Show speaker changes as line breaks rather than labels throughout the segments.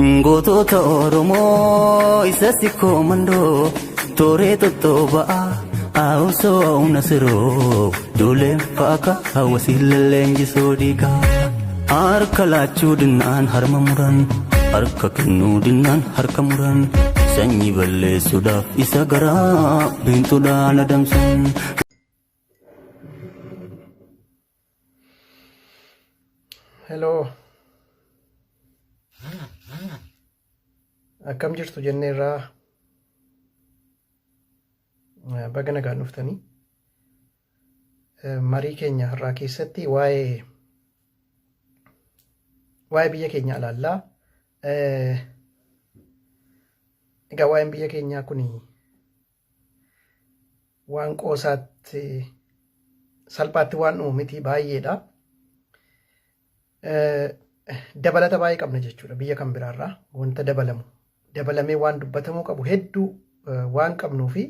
Gootota Oromoo isatti koomandoo tooree tottoba'aa haawusoo nasiroo duuleen faaka hawwasii leenjisoo dhiigaa harka laachuu dinnaan harma muran harka kennuu dinnaan harka muran sanyii balleessuudhaaf isa garaa biintuudhaan adamsan.
Hello. Akkam jirtu jenneerraa baga nagaan dhuftanii marii keenya har'aa keessatti waa'ee biyya keenya ilaallaa. Egaa waa'een biyya keenyaa kun waan qoosaatti salphaatti waan dhumu miti, baay'eedha. Dabalata baay'ee qabna jechuudha. Biyya kan biraarraa wanta dabalamee waan dubbatamuu qabu hedduu waan qabnuu fi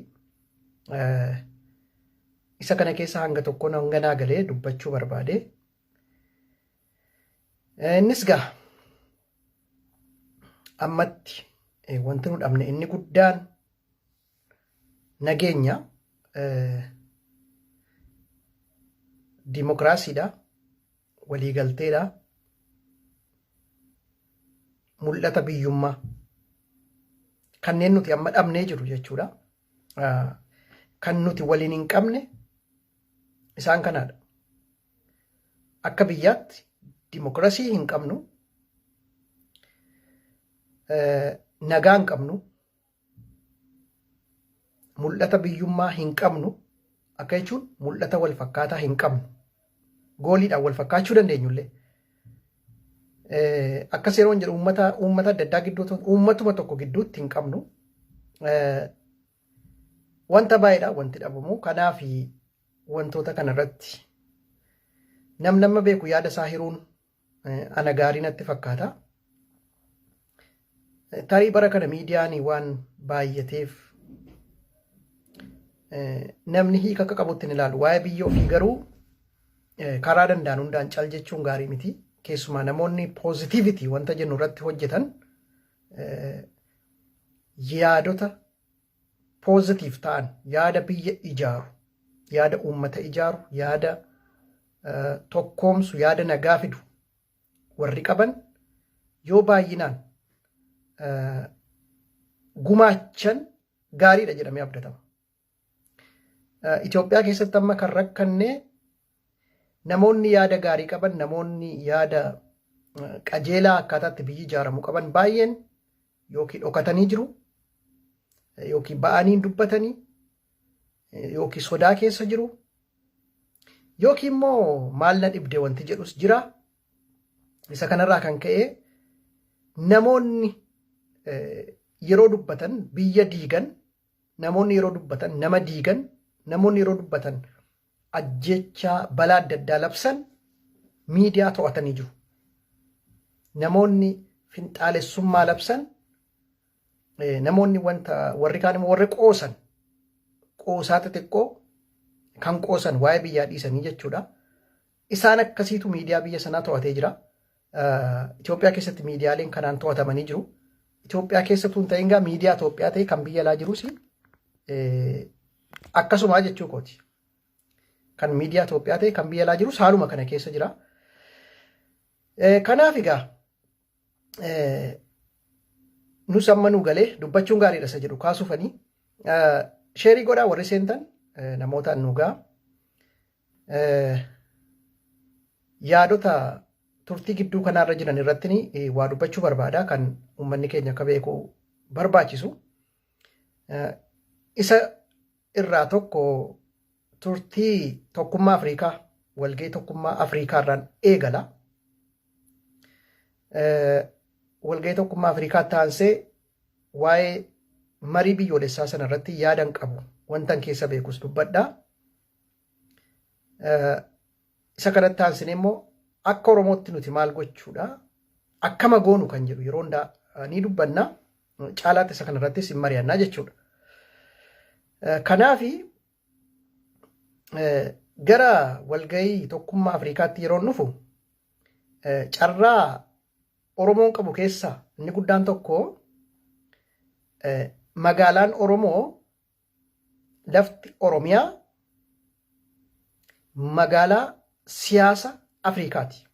isa kana keessa hanga tokkoon hanganaa galee dubbachuu barbaade. Innis gaa ammatti wanti nu dhabne inni guddaan nageenya, dimokiraasiidha, waliigalteedha, mul'ata biyyummaa kanneen nuti amma dhabnee jiru jechuudha. Kan nuti waliin hin qabne isaan kanaadha. Akka biyyaatti dimokiraasii hin qabnu, nagaa hin qabnu, mul'ata biyyummaa hin qabnu. Akka jechuun mul'ata wal fakkaataa hin qabnu. Gooliidhaan wal fakkaachuu dandeenyullee. Akkas yeroon jedhu uummata adda addaa gidduutti, uummatuma tokko gidduutti hin qabnu. Wanta baay'eedha wanti dhabamu. Kanaaf wantoota kanarratti nama beeku yaada isaa hiruun ana gaarii natti fakkaata. Tarii bara kana miidiyaan waan baay'ateef namni hiika akka qabutti hin ilaalu. Waa'ee biyya ofii garuu karaa danda'an hundaan cal jechuun gaarii miti. Keessumaa namoonni positivity wanta jennu irratti hojjetan yaadota positive ta'an, yaada biyya ijaaru, yaada uummata ijaaru, yaada tokkoomsu, yaada nagaa fidu warri qaban yoo baay'inaan gumaachan gaariidha jedhamee abdatama. Itoophiyaa keessatti amma kan rakkannee namoonni yaada gaarii qaban, namoonni yaada qajeelaa akkaataatti biyyi ijaaramu qaban baay'een yookiin dhokatanii jiru, yookiin ba'anii dubbatanii, yookiin sodaa keessa jiru, yookiin immoo maal na dhibde wanti jedhus jira. Isa kanarraa kan ka'e namoonni yeroo dubbatan biyya diigan, namoonni yeroo dubbatan nama diigan, namoonni yeroo dubbatan ajjechaa balaa adda addaa labsan miidiyaa to'atanii jiru. Namoonni finxaalessummaa labsan, namoonni warri kaan immoo warri qoosaa xixiqqoo kan qoosan waa'ee biyyaa dhiisanii jechuudha. Isaan akkasiitu miidiyaa biyya sanaa to'atee jira. Itoophiyaa keessatti miidiyaaleen kanaan to'atamanii jiru. Itoophiyaa keessattuu hin ta'in gaa miidiyaa Itoophiyaa ta'e kan biyya alaa jirus akkasumaa jechuu kooti. Kan miidiyaa Itoophiyaa ta'e kan biyya alaa jirus haaluma kana keessa jira. Kanaaf egaa nus amma nu galee dubbachuun gaariidha isa jedhu kaasufanii sheerii godhaa warri seentan namootaan nugaa yaadota turtii gidduu kanaarra jiran irratti waa dubbachuu barbaada. Kan uummanni keenya akka beeku barbaachisu. Isa irraa tokko turtii tokkummaa Afrikaa, walgahii tokkummaa Afrikaa irraan eegala. Walgahii tokkummaa Afrikaa taansee waa'ee marii biyyoolessaa sana irratti yaadan qabu wantan keessa beekus dubbadha. Isa kanatti taansinee immoo akka Oromootti nuti maal gochuudha, akkama goonu kan jedhu yeroo hundaa ni dubbanna. Caalaatti isa kanarrattis hin mari'annaa jechuudha. Kanaafi gara walgahii tokkummaa Afrikaatti yeroo nufu carraa Oromoon qabu keessaa Inni guddaan tokko magaalaan Oromoo lafti Oromiyaa magaalaa siyaasa Afrikaati.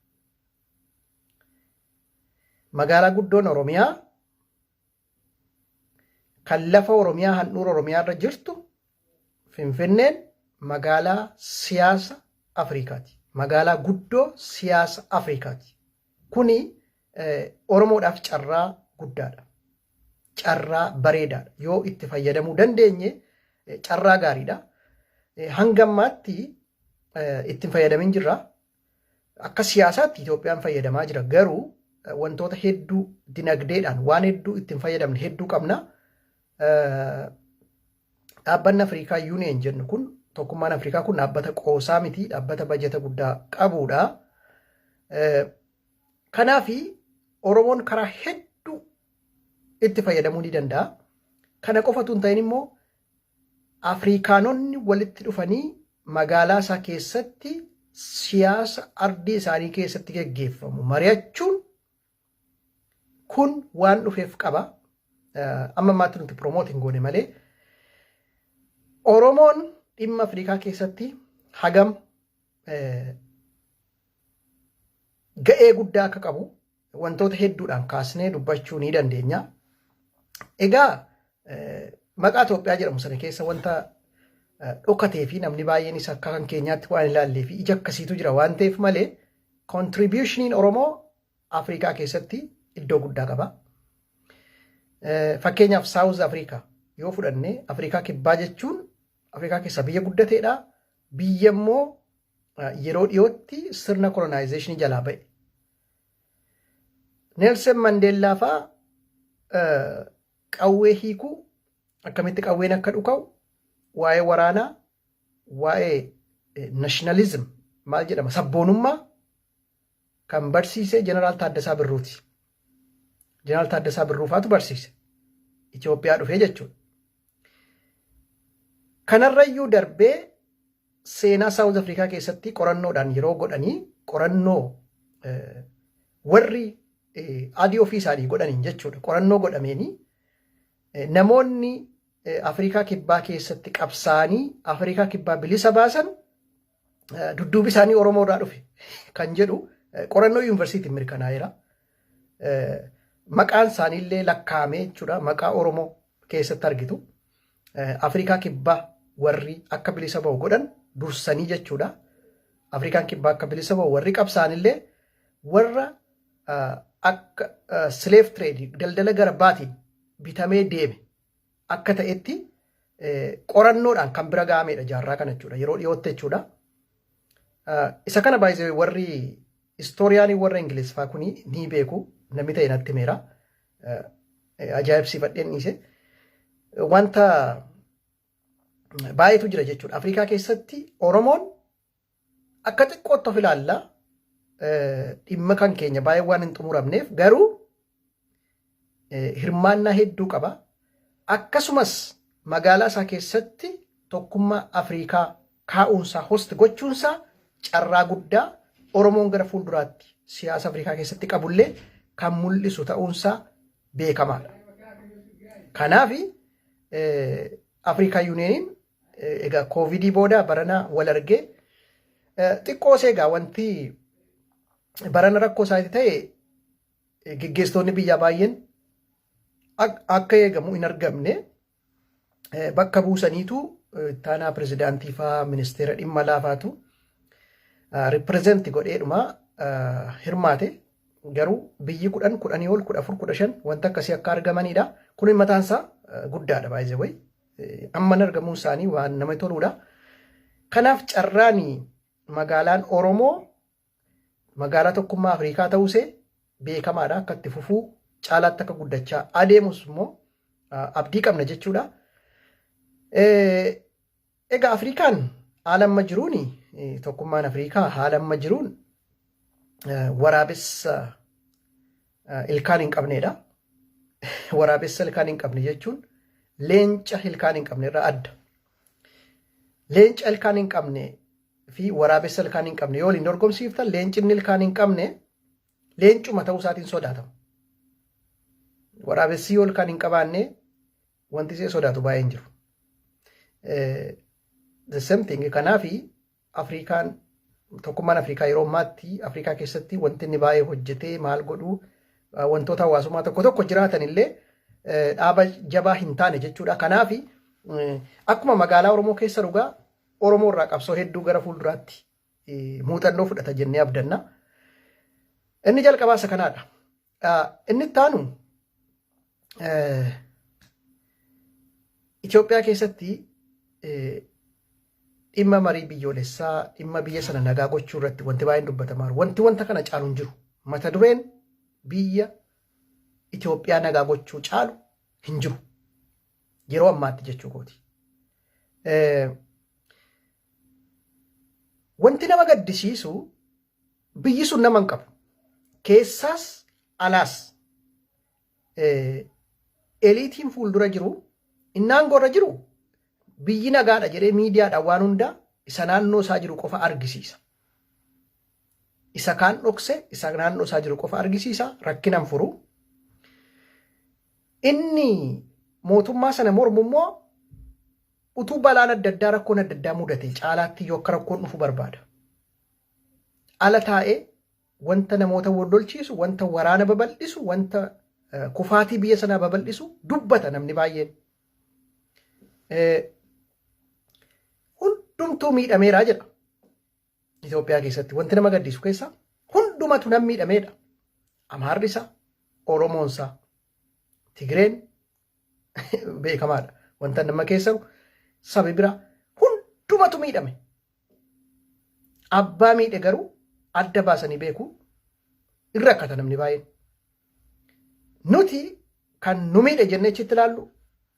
Magaalaa guddoon Oromiyaa kan lafa Oromiyaa handhuura Oromiyaa irra jirtu Finfinneen magaalaa siyaasa Afrikaati. Magaalaa guddoo siyaasa Afrikaati. Kuni Oromoodhaaf carraa guddaadha. Carraa bareedaadha. Yoo itti fayyadamuu dandeenye carraa gaariidha. Hanga ammaatti itti fayyadamin jirra. Akka siyaasaatti Itoophiyaan fayyadamaa jira. Garuu wantoota hedduu dinagdeedhaan waan hedduu itti fayyadamne hedduu qabna. Dhaabbanni Afrikaa Yuuniyen jennu kun tokkummaan Afrikaa kun dhaabbata qoosaa miti. Dhaabbata bajeta guddaa qabudha. Kanaafi Oromoon karaa hedduu itti fayyadamuu ni danda'a. Kana qofatu hin ta'in immoo Afrikaanonni walitti dhufanii magaalaa isaa keessatti siyaasa ardii isaanii keessatti geggeeffamu mari'achuun kun waan dhufeef qaba. Amma ammaatti nuti promoot hin goone malee Oromoon dhimma Afrikaa keessatti hagam ga'ee guddaa akka qabu wantoota hedduudhaan kaasnee dubbachuu ni dandeenya. Egaa maqaa Itoophiyaa jedhamu sana keessa wanta dhokatee fi namni baay'een isa akka kan keenyaatti waan ilaallee fi ija akkasiitu jira waan ta'eef malee contributionin Oromoo Afrikaa keessatti iddoo guddaa qaba. Fakkeenyaaf South Africa yoo fudhanne Afrikaa kibbaa jechuun Afrikaa keessa biyya guddateedha. Biyya immoo yeroo dhiyootti sirna colonization jalaa ba'e. Nelson Mandela fa'aa qawwee hiikuu akkamitti qawween akka dhuka'u waa'ee waraanaa waa'ee nationalism maal jedhama sabboonummaa kan barsiise Jeneraal Taaddasaa Birruuti. Jeneraal Taaddasaa Birruufaatu barsiise Itoophiyaa dhufee jechuudha. Kanarrayyuu darbee seenaa South Afrikaa keessatti qorannoodhaan yeroo godhanii qorannoo warri adii ofii isaanii godhaniin jechuudha. Qorannoo godhameenii namoonni Afrikaa kibbaa keessatti qabsaanii Afrikaa kibbaa bilisa baasan dudduubi isaanii Oromoodhaa dhufe kan jedhu qorannoo yuunivarsiitiin mirkanaa'eera. Maqaan isaaniillee lakkaa'amee jechuudha. Maqaa Oromoo keessatti argitu. Afrikaa kibbaa warri akka bilisa ba'u godhan dursanii jechuudha. Afrikaan kibbaa akka bilisa ba'u warri qabsaanillee warra akka slave trade daldala garbaatiin bitamee deeme akka ta'etti qorannoodhaan kan bira ga'ameedha jaarraa kana jechuudha. Yeroo dhiyootti jechuudha. Isa kana baay'ee warri istooriyaanii warra Ingiliffaa kuni ni beeku. Namni ta'e natti meera. Ajaa'ibsiifadheen dhiise. Wanta baay'eetu jira jechuudha. Afrikaa keessatti Oromoon akka xiqqootti of ilaalla. Dhimma kan keenya baay'ee waan hin xumuramneef garuu hirmaannaa hedduu qaba. Akkasumas magaalaa isaa keessatti tokkummaa Afrikaa kaa'uunsaa hosti gochuunsaa carraa guddaa Oromoon gara fuulduraatti siyaasa Afrikaa keessatti qabullee kan mul'isu ta'uunsaa beekamaadha. Kanaaf Afrikaa Yuuniyeeniin egaa koovidii booda barana wal argee xiqqoo seegaa wanti barana rakkoo isaati ta'e geggeessitoonni biyyaa baay'een akka eegamu hin argamne bakka buusaniitu ittaanaa pirezidaantii fa'aa ministeera dhimma laafaatu ripireezenti godheedhuma hirmaate. Garuu biyyi 10, 10 ol 14, 15 wanta akkasii akka argamanidha. Kun mataan isaa guddaadha baay'ee way. Amman argamuun isaanii waan nama toludha. Kanaaf carraan magaalaan Oromoo magaalaa tokkummaa Afrikaa ta'uusee beekamaadha. Akka itti fufuu caalaatti akka guddachaa adeemus immoo abdii qabna jechuudha. Egaa Afrikaan haala amma jiruun tokkummaan Afrikaa haala amma jiruun waraabessa ilkaan hin qabneedha. Waraabessa ilkaan hin qabne jechuun leenca ilkaan hin qabne irraa adda. Leenca ilkaan hin qabne fi waraabessa ilkaan hin qabne yoo waliin dorgomsiiftan leenci ilkaan hin qabne leencuma ta'uu isaatiin sodaatama. waraabessi ol kan hin qabaanne wanti see sodaatu baay'ee hin jiru. The same thing kanaafi Afrikaan tokkummaan Afrikaa yeroo ammaatti Afrikaa keessatti wanti inni baay'ee hojjetee maal godhu wantoota hawaasummaa tokko tokko jiraatan illee dhaaba jabaa hin taane jechuudha. Kanaafi akkuma magaalaa Oromoo keessa dhugaa Oromoo irraa qabsoo hedduu gara fuulduraatti muuxannoo fudhata jennee abdanna. Inni jalqabaa isa kanaadha. Inni itti aanu Itoophiyaa keessatti dhimma marii biyyoolessaa dhimma biyya sana nagaa gochuu irratti wanti baay'een dubbatamaa wanti wanta kana caalu hin jiru. Mata dureen biyya Itoophiyaa nagaa gochuu caalu hin jiru. Yeroo ammaatti jechuu kooti. Wanti nama gaddisiisu biyyi sun nama hin qabu. Keessaas alaas eliitiin fuuldura jiru innaan gorra jiru biyyi nagaadha jedhee miidiyaadhaan waan hundaa isa naannoo isaa jiru qofa argisiisa. Isa kaan dhokse isa naannoo isaa jiru qofa argisiisa rakkinan furu. Inni mootummaa sana mormu immoo utuu balaan adda addaa rakkoon adda addaa mudate caalaatti yoo akka rakkoon dhufu barbaada. Ala taa'ee wanta namoota waldolchiisu, wanta waraana babal'isu, wanta kufaatii biyya sanaa babal'isu dubbata namni baay'een. Hundumtuu miidhameeraa jedha. Itoophiyaa keessatti wanti nama gaddisu keessa hundumatu nam miidhameedha. Amaarri isaa, Oromoon isaa, Tigreen beekamaadha. Wanta nama keessa sabi biraa hundumatu miidhame. Abbaa miidhe garuu adda baasanii beeku irra akkata namni baay'een. Nuti kan nu miidhe jennee achitti ilaallu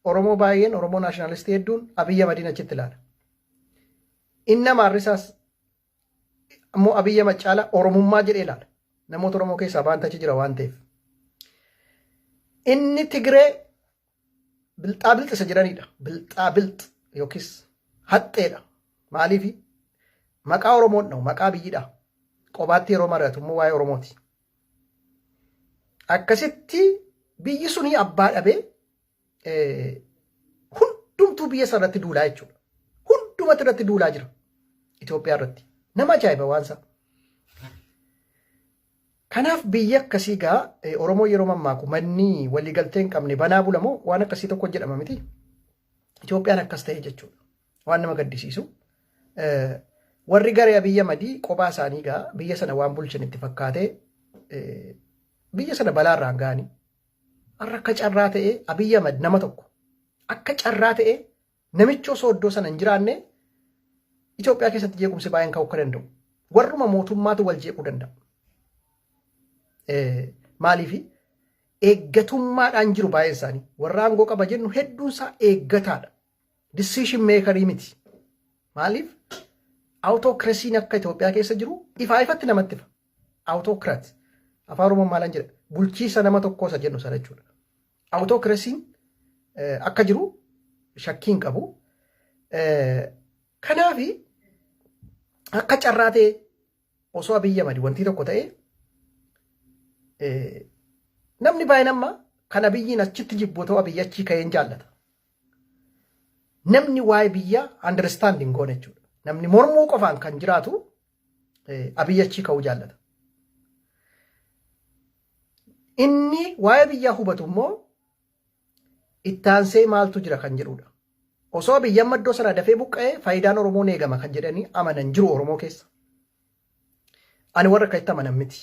Oromoo baay'een Oromoo naashinaalistii hedduun Abiyyi Ahmediin achitti ilaala. Inni amaarrisaas ammoo Abiyyi Ahmed caala Oromummaa jedhee ilaala. Namoota Oromoo keessaa baanta achi jira waan ta'eef. Inni Tigree bilxaa bilxisa jedhanidha. Bilxaa bilx yookiis haxxeedha. Maaliifi maqaa Oromoon dhawu maqaa biyyiidha. Qobaatti yeroo mari'atu immoo waa'ee Oromooti. Akkasitti biyyi suni abbaa dhabee hundumtuu biyya sana irratti duulaa jechuudha. Hundumatu irratti duulaa jira Itoophiyaa irratti. Nama ajaa'iba waan isaa. Kanaaf biyya akkasii gaa Oromoo yeroo mammaaku manni waliigaltee hin qabne banaa bulamoo waan akkasii tokko jedhama miti. Itoophiyaan akkas ta'e jechuudha. Waan nama gaddisiisu. Warri garee Abiyyi Ahmedii kophaa isaanii gaa biyya sana waan bulchan itti fakkaatee biyya sana balaarraan ga'anii. Har'a akka carraa ta'ee Abiyyi Ahmed nama tokko akka carraa ta'ee namicha osoo iddoo sana hin jiraanne Itoophiyaa keessatti jeequmsi baay'een ka'uu akka danda'u. Warruma mootummaatu wal jeequu danda'a. Maaliifi eeggatummaadhaan jiru baay'een isaanii warra aangoo qaba jennu hedduunsaa eeggataadha. Decision makerii miti. Maaliif autokrasiin akka Itoophiyaa keessa jiru ifaa ifatti namatti ifa. Autokrat afaan Oromoon maalan jedha bulchiisa nama tokkoo isa jennu sana jechuudha. Autokrasiin akka jiru shakkiin qabu. Kanaafi akka carraa ta'e osoo Abiyyi Ahmed wanti tokko ta'e namni baay'een amma kan Abiyyiin achitti jibbootoo Abiyyi achii ka'een jaallata. Namni waa'ee biyya understanding goone jechuudha. Namni mormuu qofaan kan jiraatu Abiyyi achii ka'uu jaallata. Inni waa'ee biyyaa hubatu immoo ittaansee maaltu jira kan jedhudha. Osoo Abiyyi amma iddoo sana dafee buqqa'ee faayidaan Oromoon eegama kan jedhanii amanan jiru Oromoo keessa. Ani warra akka itti amanan miti.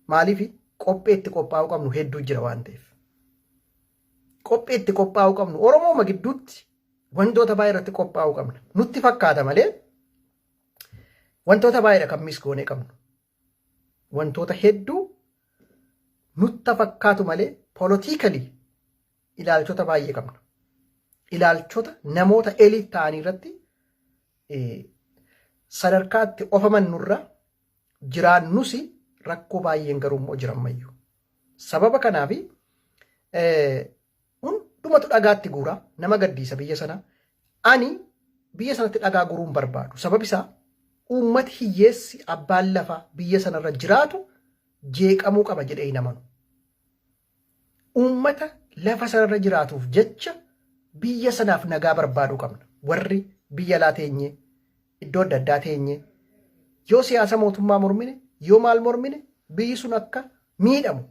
Maaliifi qophee itti qophaa'uu qabnu hedduu jira waan ta'eef. Qophee itti qophaa'uu qabnu Oromooma gidduutti wantoota baay'ee irratti qophaa'uu qabna. Nutti fakkaata malee wantoota baay'eedha kan misgoonee qabnu. Wantoota hedduu nutta fakkaatu malee poolitiikalii ilaalchota baay'ee qabna. Ilaalchota namoota eliit ta'anii irratti sadarkaatti ofaman nurra jiraannus rakkoo baay'een garuu immoo jirammayyuu. Sababa kanaafi hundumatu dhagaatti guuraa nama gaddiisa biyya sana. Ani biyya sanatti dhagaa guuruun barbaadu. Sabab isaa uummati hiyyeessi abbaan lafaa biyya sanarra jiraatu jeeqamuu qaba jedhee hin amanu. uummata lafa sanarra jiraatuuf jecha biyya sanaaf nagaa barbaaduu qabna. Warri biyya alaa teenye iddoo adda addaa teenye yoo siyaasa mootummaa mormine yoo maal mormine biyyi sun akka miidhamu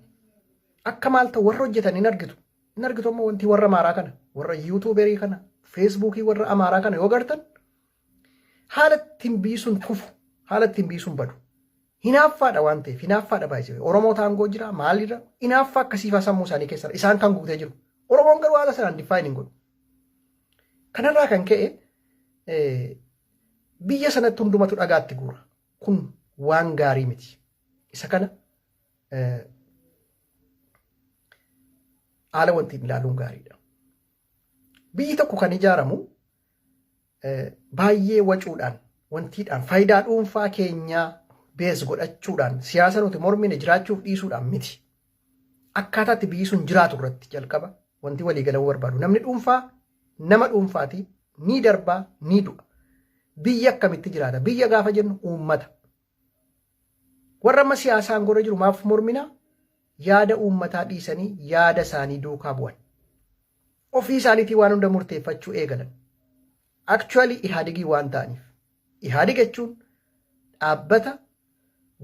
akka maal ta'u warra hojjetan hin argitu. Hin argitu amma wanti warra amaaraa kana warra yuutuuberii kana feesbuukii warra amaaraa kana yoo gartan haala ittiin biyyi sun kufu haala ittiin biyyi sun badu hinaaffaadha waan ta'eef hinaaffaadha baay'ee Oromoo taangoo jira maalirra hinaaffaa akkasiifaa sammuu isaanii keessa isaan kan guutee jiru. Oromoon garuu haala sanaan diffaayin hin godhu. Kanarraa kan ka'e biyya sanatti hundumatu dhagaatti guura. Kun waan gaarii miti. Isa kana haala wanti ilaaluun gaariidha. Biyyi tokko kan ijaaramu baay'ee wacuudhaan wantiidhaan faayidaa dhuunfaa keenyaa bees godhachuudhaan siyaasa nuti mormine jiraachuuf dhiisuudhaan miti. Akkaataatti biyyi sun jiraatu irratti jalqaba wanti waliigaluu barbaadu. Namni dhuunfaa nama dhuunfaati ni darbaa ni du'a. Biyya akkamitti jiraata? Biyya gaafa jennu uummata. Warra amma siyaasaan gorra jiru maaf mormina? Yaada uummataa dhiisanii yaada isaanii duukaa bu'an. Ofii isaaniitii waan hunda murteeffachuu eegalan. Actually Ihaadigii waan ta'aniif. Ihaadig jechuun dhaabbata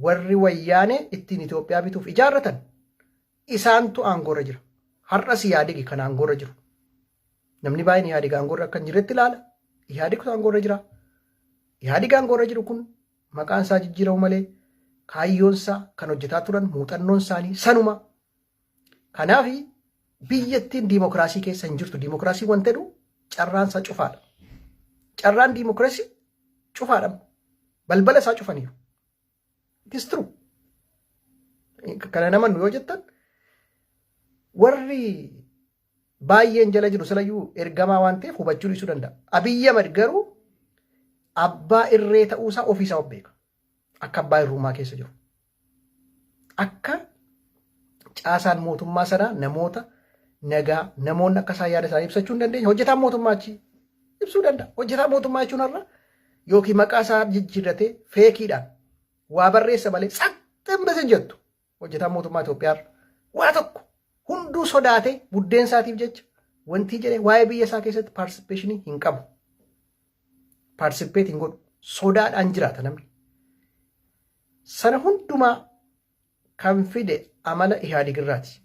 warri wayyaanee ittiin Itoophiyaa bituuf ijaarratan isaantu aangoorra jira. Har'as Ihaadigi kan aangoorra jiru. Namni baay'een Ihaadig aangoorra akka hin jirretti ilaala. Ihaadigtu aangoorra jira. Ihaadig aangoorra jiru kun maqaan isaa jijjiiramu malee kaayyoon isaa kan hojjetaa turan muuxannoon isaanii sanuma. Kanaaf biyyattiin diimokiraasii keessa hin jirtu. Diimokiraasii wanta jedhu carraan isaa cufaadha. Carraan diimokiraasii cufaadha. Balbala isaa cufaniiru. It is true. Kana namannu yoo jettan warri baay'een jala jiru silayyuu ergamaa waan ta'eef hubachuu dhiisuu danda'a. Abiyyi Ahmad garuu abbaa irree ta'uusaa ofiisaa of beeka. Akka abbaa irrumaa keessa jiru. Akka caasaan mootummaa sanaa namoota nagaa namoonni akka isaan yaada isaanii ibsachuu hin dandeenye hojjetaan mootummaa achi ibsuu danda'a. Hojjetaan mootummaa jechuun har'a yookiin maqaa isaa jijjiirratee feekiidhaan waa barreessa malee saxxambas hin jettu. Hojjetaan mootummaa Itoophiyaa waa tokko hunduu sodaatee buddeen isaatiif jecha wanti jedhee waa'ee biyya isaa keessatti paartisipeeshinii hin qabu. Paartisipeet hin godhu. Sodaadhaan jiraata namni. Sana hundumaa kan fide amala Ihaadig irraati.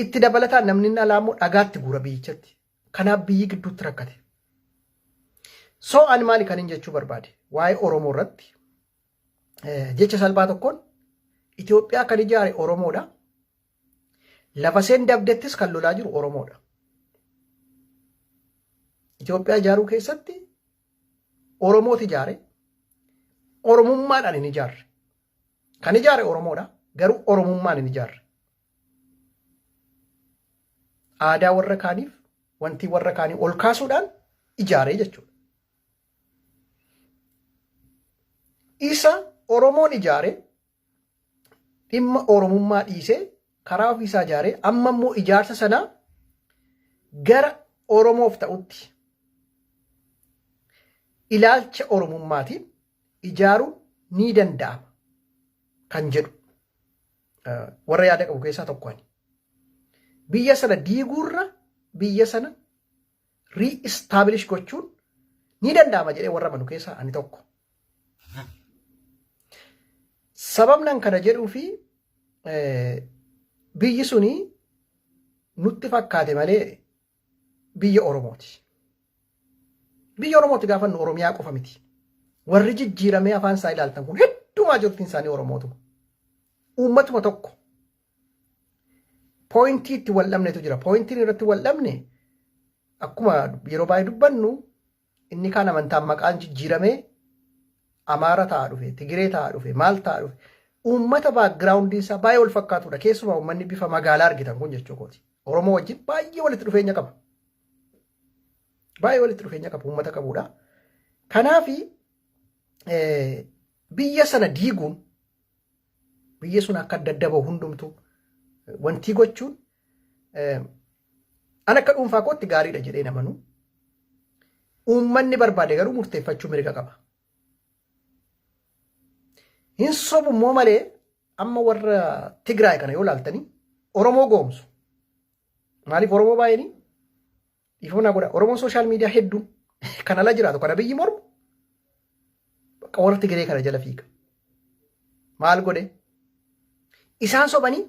Itti dabalataan namni alaa immoo dhagaatti guura biyyichatti. Kanaaf biyyi gidduutti rakkate. So ani maali kan hin jechuu barbaade? Waa'ee Oromoo irratti jecha salphaa tokkoon Itoophiyaa kan ijaare Oromoodha. Lafa seen dabdettis kan lolaa jiru Oromoodha. Itoophiyaa ijaaruu keessatti Oromooti ijaare. Oromummaadhaan hin ijaarre. Kan ijaare Oromoodha. Garuu Oromummaan hin ijaarre. Aadaa warra kaaniif wanti warra kaanii ol kaasuudhaan ijaaree jechuudha. Isa Oromoon ijaare dhimma Oromummaa dhiisee karaa ofiisaa ijaaree amma immoo ijaarsa sanaa gara Oromoof ta'utti ilaalcha Oromummaatiin ijaaruun ni danda'ama kan jedhu warra yaada qabu keessaa tokkoon. Biyya sana diiguurra biyya sana re-establish gochuun ni danda'ama jedhee warra amanu keessaa ani tokko. Sababnaan kana jedhuu fi biyyi suni nutti fakkaate malee biyya Oromooti. Biyya Oromooti gaafannu Oromiyaa qofa miti. Warri jijjiiramee afaan isaa ilaaltan kun heddumaa jirtiin isaanii Oromootuma. Uummatuma tokko. Poointii itti wal dhabnetu jira. Poointiin irratti wal dhabne akkuma yeroo baay'ee dubbannu inni kaan amantaan maqaan jijjiiramee Amaara ta'aa dhufe, Tigiree ta'aa dhufe, maal ta'aa dhufe. Uummata baakgiraawundii isaa baay'ee wal fakkaatudha. Keessumaa uummanni bifa magaalaa argitan kun jechuu kooti. Oromoo wajjin baay'ee walitti dhufeenya qaba. Baay'ee walitti dhufeenya qaba uummata qabudha. Kanaaf biyya sana diiguun biyya sun akka daddaba'u hundumtu wanti gochuun an akka dhuunfaa kootti gaariidha jedhee namanu. Uummanni barbaade garuu murteeffachuu mirga qaba. Hin sobu immoo malee amma warra Tigraay kana yoo laaltanii Oromoo goomsu. Maaliif Oromoo baay'een dhiifama godha. Oromoon sooshaal miidiyaa hedduun kan ala jiraatu kana biyyi mormu bakka warra Tigiree kana jala fiiga. Maal godhe? Isaan sobanii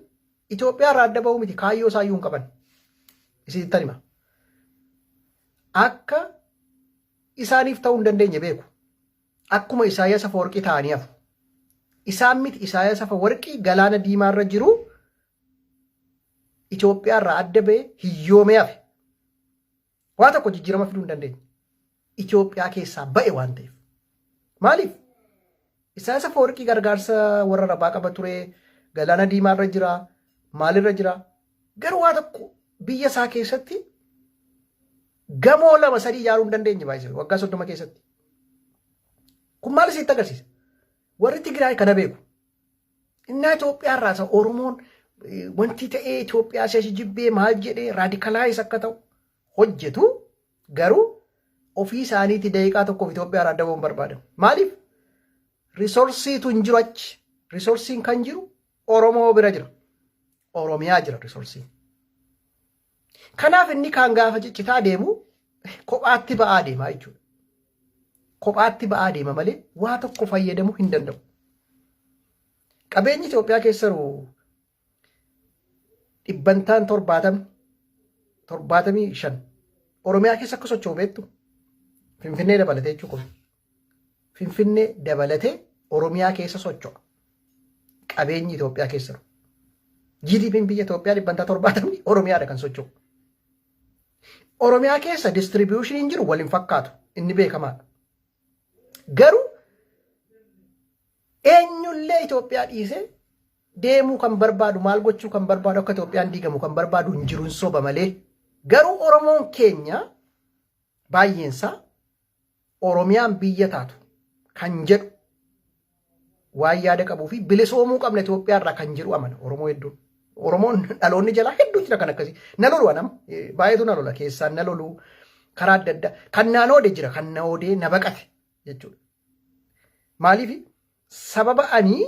Itoophiyaa irraa adda ba'uu miti kaayyoo isaayyuu hin qaban. Isinitti hima. Akka isaaniif ta'uu hin dandeenye beeku. Akkuma Isaayyaas Afawarqii ta'anii hafu. Isaan miti Isaayyaas Afawarqii galaana diimaa irra jiru Itoophiyaa irraa adda ba'ee hiyyoomee hafe. Waa tokko jijjiirama fiduu hin dandeenye. Itoophiyaa keessaa ba'e waan ta'eef. Maaliif? Isaayyaas Afawarqii gargaarsa warra Arabaa qaba ture. Galaana diimaa irra jira. Maalirra jira? Garuu waa tokko biyya isaa keessatti gamoo 2-3 ijaaruu hin dandeenye baay'isee waggaa 30 keessatti. Kun maal isitti agarsiisa? Warri Tigraay kana beeku. Innaa Itoophiyaa irraa isa Oromoon wanti ta'ee Itoophiyaa ishee jibbee maal jedhee raadikalaayis akka ta'u hojjetu garuu ofii isaaniitti daqiiqaa tokkoof Itoophiyaa irraa adda ba'uun barbaadan. Maaliif? Riisorsiitu hin jiru achi. Riisorsiin kan jiru Oromoo bira jira. Oromiyaa jira riisorsiin. Kanaaf inni kaan gaafa ciccitaa deemu kophaatti ba'aa deemaa jechuudha. Kophaatti ba'aa deema malee waa tokko fayyadamuu hin danda'u. Qabeenyi Itoophiyaa keessa jiru 75 Oromiyaa keessa akka socho'u beektu Finfinnee dabalatee jechuudha. Finfinnee dabalatee Oromiyaa keessa socho'a. Qabeenyi Itoophiyaa keessa jiru. GDP'n biyya Itoophiyaa 70 Oromiyaadha kan socho'u. Oromiyaa keessa distribuushiniin jiru waliin fakkaatu inni beekamaadha. Garuu eenyullee Itoophiyaa dhiisee deemuu kan barbaadu maal gochuu kan barbaadu akka Itoophiyaan diigamu kan barbaadu hin jiru hin soba malee. Garuu Oromoon keenya baay'eensaa Oromiyaan biyya taatu kan jedhu waan yaada qabuu fi bilisoomuu qabna Itoophiyaa irraa kan jedhu amana Oromoo hedduun. Oromoon dhaloonni jalaa hedduu jira kan akkasii. Na lolu anam baay'eetu na lola keessaan na lolu karaa adda addaa kan naan oode jira kan na oodee na baqate jechuudha. Maaliif sababa ani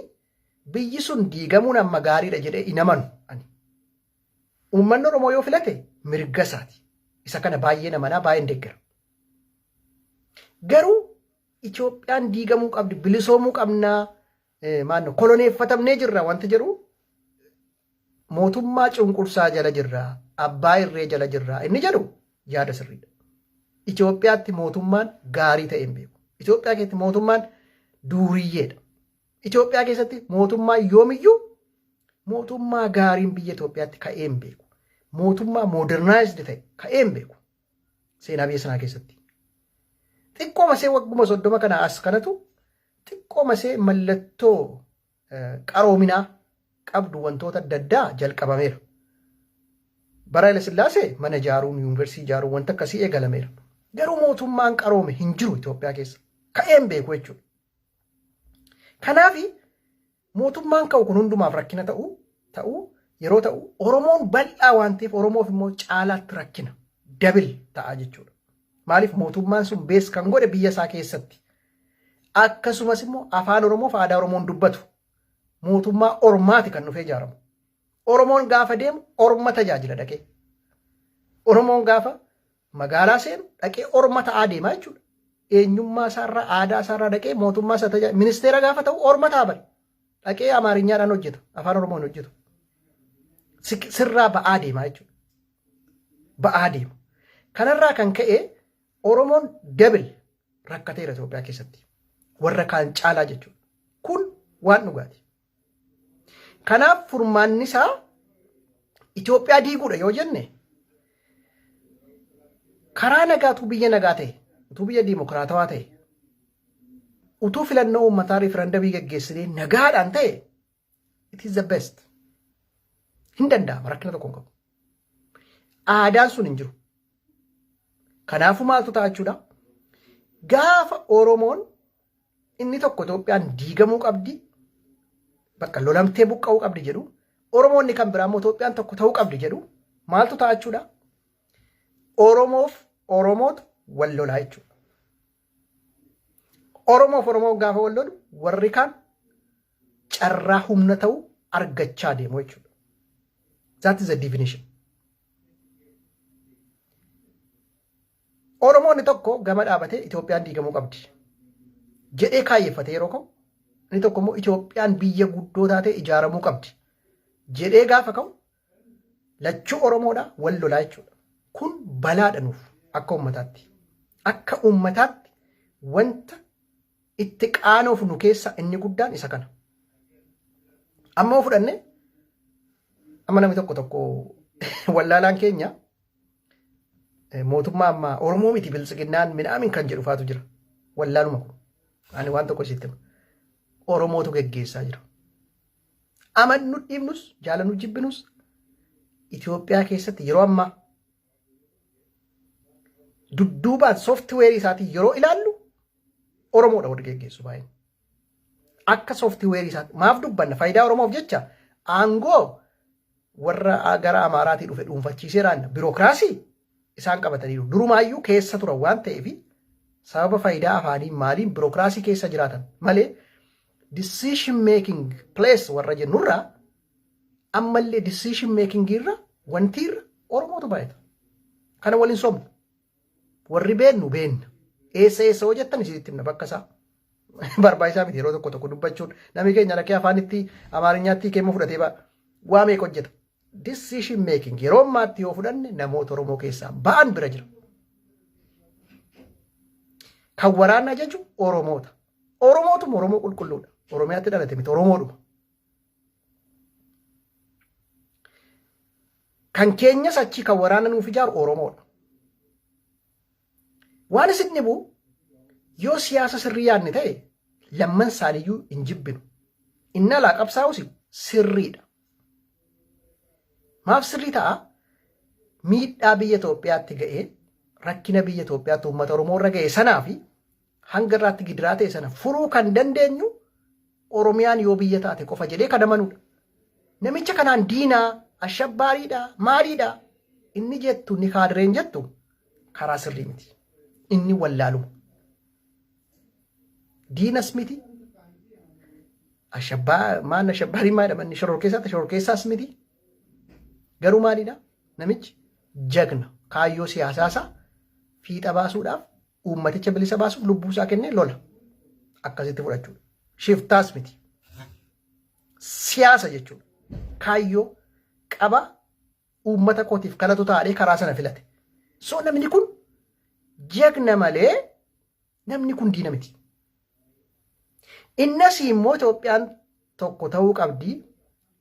biyyi sun diigamuun amma gaariidha jedhee hin amanu ani. Uummanni Oromoo yoo filate mirga isaati. Isa kana baay'ee namanaa baay'een deeggara. Garuu Itoophiyaan diigamuu qabdi bilisoomuu qabnaa maanno koloneeffatamnee jirra wanti jedhu mootummaa cunqursaa jala jirra abbaa irree jala jirra inni jedhu yaada sirriidha. Itoophiyaatti mootummaan gaarii ta'een beeku. Itoophiyaa keessatti mootummaan duuriyyeedha. Itoophiyaa keessatti mootummaan yoomiyyuu mootummaa gaariin biyya Itoophiyaatti ka'een beeku. Mootummaa modernaayizd ta'e ka'een beeku. Seenaa biyya sanaa keessatti. Xiqqoo masee wagguma 30 kana as kanatu xiqqoo masee mallattoo qaroominaa qabdu wantoota adda addaa jalqabameera. Bara Haile Sillaasee mana ijaaruun yuunivarsiitii ijaaruun wanta akkasii eegalameera. Garuu mootummaan qaroome hin jiru Itoophiyaa keessa. Ka'een beeku jechuudha. Kanaaf mootummaan ka'u kun hundumaaf rakkina ta'uu yeroo ta'u Oromoon bal'aa waan ta'eef Oromoof immoo caalaatti rakkina dabil ta'a jechuudha. Maaliif mootummaan sun bees kan godhe biyya isaa keessatti. Akkasumas immoo afaan Oromoo fi aadaa Oromoon dubbatu mootummaa Ormaati kan dhufee ijaaramu. Oromoon gaafa deemu Orma tajaajila dhaqee. Oromoon gaafa magaalaa seenu dhaqee Orma ta'aa deemaa jechuudha. Eenyummaa isaarraa aadaa isaarraa dhaqee mootummaa isaa tajaajila ministeera gaafa ta'u Orma taabal. Dhaqee Amaariñaadhaan hojjeta afaan Oromoon hojjetu. Sirraa ba'aa deemaa jechuudha. Ba'aa deema. Kanarraa kan ka'e Oromoon dabil rakkateera Itoophiyaa keessatti. Warra kaan caalaa jechuudha. Kun waan dhugaati. Kanaaf furmaanni isaa Itoophiyaa diiguudha yoo jenne karaa nagaatu biyya nagaa ta'e, utuu biyya diimokiraatawaa ta'e, utuu filannoo uummataa riifarandamii gaggeessinee nagaadhaan ta'e it is the best. Hin danda'ama rakkina tokko hin qabu. Aadaan sun hin jiru. Kanaafuu maaltu ta'a jechuudha? Gaafa Oromoon inni tokko Itoophiyaan diigamuu qabdi bakka lolamtee buqqa'uu qabdi jedhu Oromoonni kan biraa immoo Itoophiyaan tokko ta'uu qabdi jedhu maaltu ta'a jechuudha? Oromootu wal lolaa jechuudha. Oromoon gaafa wal lolu warri kaan carraa humna ta'uu argachaa deemu jechuudha. That is the definition. Oromoon tokko gama dhaabatee Itoophiyaan diigamuu qabdi jedhee kaayeffatee yeroo ka'u, inni tokko immoo Itoophiyaan biyya guddoo taatee ijaaramuu qabdi jedhee gaafa ka'u, lachuu Oromoodha wal lolaa jechuudha. Kun balaadha nuuf akka uummataatti. Akka uummataatti wanta itti qaanoof nu keessa inni guddaan isa kana. Amma fudhanne amma namni tokko wallaalaan keenya mootummaa amma Oromoo miti biltsiginnaan midhaamin kan jedhu faatu jira. Wallaaluma kun. Ani waan tokko sitti Oromootu geggeessaa jira. Amannu dhiibnus jaalannu jibbinus Itoophiyaa keessatti yeroo ammaa dudduubaan sooftiweerii isaatii yeroo ilaallu Oromoodha warri geggeessu baay'een. Akka sooftiweerii isaati maaf dubbanna faayidaa Oromoof jecha aangoo warra gara Amaaraatii dhufe dhuunfachiiseeraan birookiraasii isaan qabataniiru. Durumaayyuu keessa turan waan ta'eef sababa faayidaa afaanii maaliin birookiraasii keessa jiraatan malee decision making place warra jennurraa ammallee decision making irra wanti irra Oromootu baay'ata. Kana waliin somnu. Warri beennu beenna. Eessa hojjettan isitti himna bakka isaa. Barbaachisaa miti yeroo tokko dubbachuun namni keenya dhaqee afaanitti Amaarinyaatti keemmoo fudhatee waa meeqa hojjeta. Decision making yeroo ammaatti yoo fudhanne namoota Oromoo keessaa ba'an bira jira. Kan waraanaa jechuun Oromoota. Oromootuma Oromoo qulqulluudha. Oromiyaatti dhalate miti Oromoodhuma. Kan keenyas achi kan waraana nuuf ijaaru Oromoodha. Waan isin dhibu yoo siyaasa sirrii yaadne ta'e lamman isaaniiyyuu hin jibbinu. Inni alaa qabsaa'us sirriidha. Maaf sirrii ta'a? Miidhaa biyya Itoophiyaatti ga'ee rakkina biyya Itoophiyaatti uummata Oromoo irra ga'e sanaa fi hanga irraatti gidiraa ta'e sana furuu kan dandeenyu Oromiyaan yoo biyya taate qofa jedhee kan amanudha. Namicha kanaan diinaa, ashabbaariidha, maaliidha inni jettu ni kaadireen jettu karaa sirrii miti. Inni wallaalu. Diinas miti. Maan ashabbaarii maadha inni shororkeessaas miti. Garuu maalidha? Namichi jagna kaayyoo siyaasaasaa fiixa baasuudhaaf uummaticha bilisa baasuuf lubbuusaa kennee lola. Akkasitti fudhachuudha. Shiftaas miti. Siyaasa jechuudha. Kaayyoo qaba uummata kootiif kanatu taa'ee karaa sana filate. So namni kun jagna malee namni kun diina miti. Innas immoo Itoophiyaan tokko ta'uu qabdi,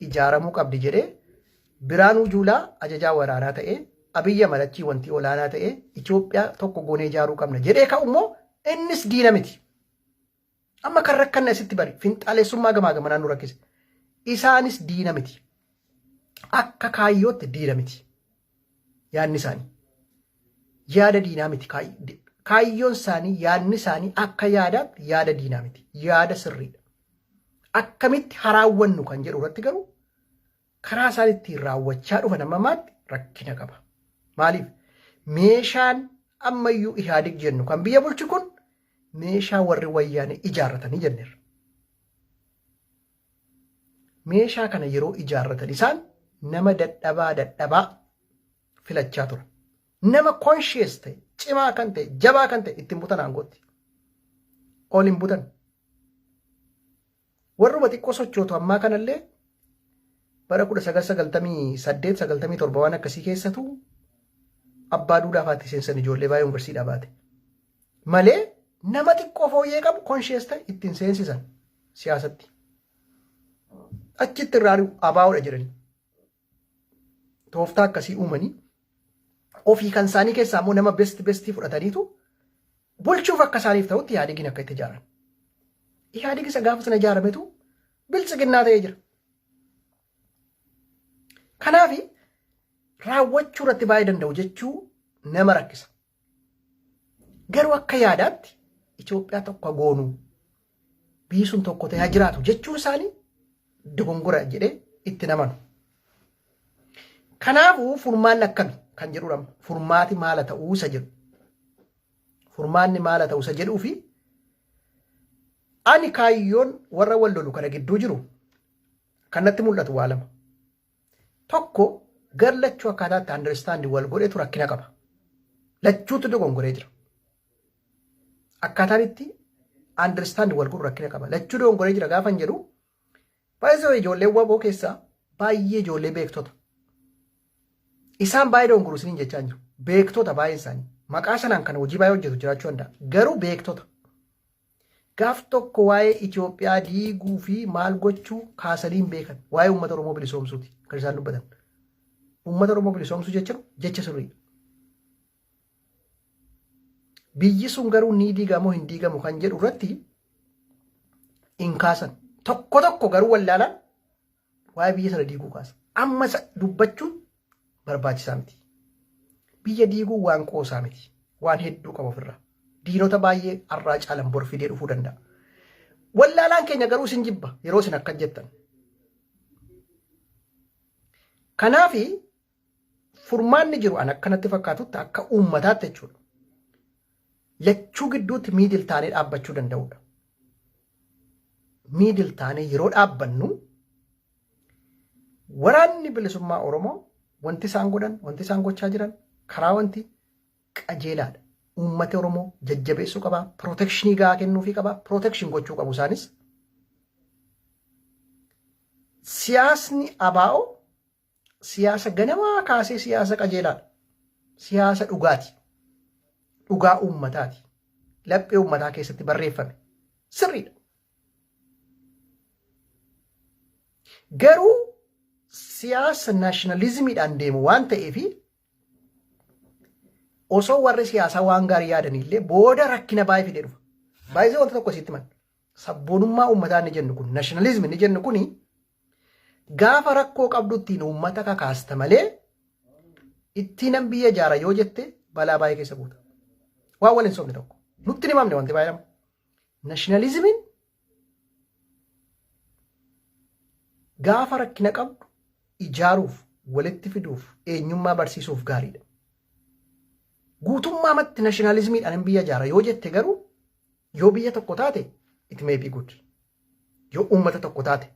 ijaaramuu qabdi jedhee Biraanuu Juulaa ajajaa waraanaa ta'ee Abiyya Malachii wanti olaanaa ta'ee Itoophiyaa tokko goonee ijaaruu qabna jedhee ka'u immoo innis diina miti. Amma kan rakkanna asitti bari finxaalessummaa gamaa gamanaan nu rakkise. Isaanis diina miti. Akka kaayyootti diina miti. Yaadni isaanii. Yaada diinaa miti. Kaayyoon isaanii yaadni isaanii akka yaadaatti yaada diinaa miti. Yaada sirriidha. Akkamitti haraawwannu kan jedhu irratti garuu karaa isaaniitti raawwachaa dhufan ammamaatti rakkina qaba. Maaliif? Meeshaan ammayyuu Ihaadig jennu kan biyya bulchu kun meeshaa warri wayyaanee ijaarratanii jenneerra. Meeshaa kana yeroo ijaarratan isaan nama dadhabaa filachaa tura. Nama conscious ta'e, cimaa kan ta'e, jabaa kan ta'e ittiin butan aangootti. Ol hin butan. Warruma xiqqoo sochootu ammaa kanallee bara 1998-97 waan akkasii keessatu abbaa duudhaafaatti seensan ijoollee baay'ee yuunivarsiitii baate. Malee nama xiqqoo fooyyee qabu conscious ta'e ittiin seensisan siyaasatti. Achitti irraa abaa'uudha jedhanii. Tooftaa akkasii uumanii ofii kan isaanii keessaa immoo nama bestii fudhataniitu bulchuuf akka isaaniif ta'utti Ihaadigin akka itti ijaaran. Ihaadig isa gaafa sana ijaarametu biltsiginnaa ta'ee jira. Kanaaf raawwachuu irratti baay'ee danda'u jechuu nama rakkisa. Garuu akka yaadaatti Itoophiyaa tokko goonuu biisuun tokko ta'ee jiraatu jechuun isaanii dogongora jedhee itti namanu. Kanaafuu furmaanni akkami kan jedhudha. Furmaati maala ta'uu isa jedhu. Furmaanni maala ta'uu isa jedhuu fi ani kaayyoon warra wal lolu kana gidduu jiru kan natti mul'atu waa lama. Tokko gar lachuu akkaataatti understand wal godhetu rakkina qaba. Lachuutu dogongoree jira. Akkaataan itti understand wal godhu rakkina qaba. Lachuu dogongoree jira gaafa hin jedhu baay'ee ijoollee waboo keessaa baay'ee ijoollee beektota. Isaan baay'ee dogongoruu isiniin jechaa jiru. Beektota baay'een isaanii. Maqaa sanaan kan hojii baay'ee hojjetu jiraachuu danda'a. Garuu beektota. Gaaf tokko waa'ee Itoophiyaa diiguu fi maal gochuu kaasanii hin beekan. Waa'ee uummata Oromoo bilisoomsuuti kan isaan dubbatan. Uummata Oromoo bilisoomsuu jechuun jecha sirriidha. Biyyi sun garuu ni diigamoo hin diigamu kan jedhu irratti hin kaasan. Tokko tokko garuu wallaalaan waa'ee biyya sana diiguu kaasa. Amma dubbachuun barbaachisaa miti. Biyya diiguu waan qoosaa miti. Waan hedduu qaba ofirraa. Diinota baay'ee har'aa caalan bor fidee dhufuu danda'a. Wallaalaan keenya garuu isin jibba yeroo isin akkan jettan. Kanaafi furmaanni jiru an akkanatti fakkaatutti akka uummataatti jechuudha. Lachuu gidduutti miidil taanee dhaabbachuu danda'udha. Miidil taanee yeroo dhaabbannu waraanni bilisummaa Oromoo wanti isaan godhan, wanti isaan gochaa jiran karaa wanti qajeelaadha. Uummata Oromoo jajjabeessuu qaba. Protekshinii gahaa kennuufii qaba. Protekshin gochuu qabu isaanis. Siyaasni ABO siyaasa ganamaa kaasee siyaasa qajeelaadha. Siyaasa dhugaati. Dhugaa uummataati. Laphee uummataa keessatti barreeffame. Sirriidha. Garuu siyaasa naashinaalizimiidhaan deemu waan ta'eefi osoo warri siyaasaa waan gaarii yaadanillee booda rakkina baay'ee fidee dhufa. Baay'ee wanta tokko sitti himan. Sabboonummaa uummataa ni jennu kun, naashinaalizimii ni jennu kuni gaafa rakkoo qabdu ittiin uummata kakaasta malee ittiin biyya ijaara yoo jette balaa baay'ee keessa buuta. Waan waliin sobne tokko. Nutti himamne wanti baay'ee. Naashinaalizimiin gaafa rakkina qabdu ijaaruuf, walitti fiduuf, eenyummaa barsiisuuf gaariidha. Guutummaamatti naashinaalizimiidhaan biyya ijaara yoo jette garuu yoo biyya tokko taate it may be good. Yoo uummata tokko taate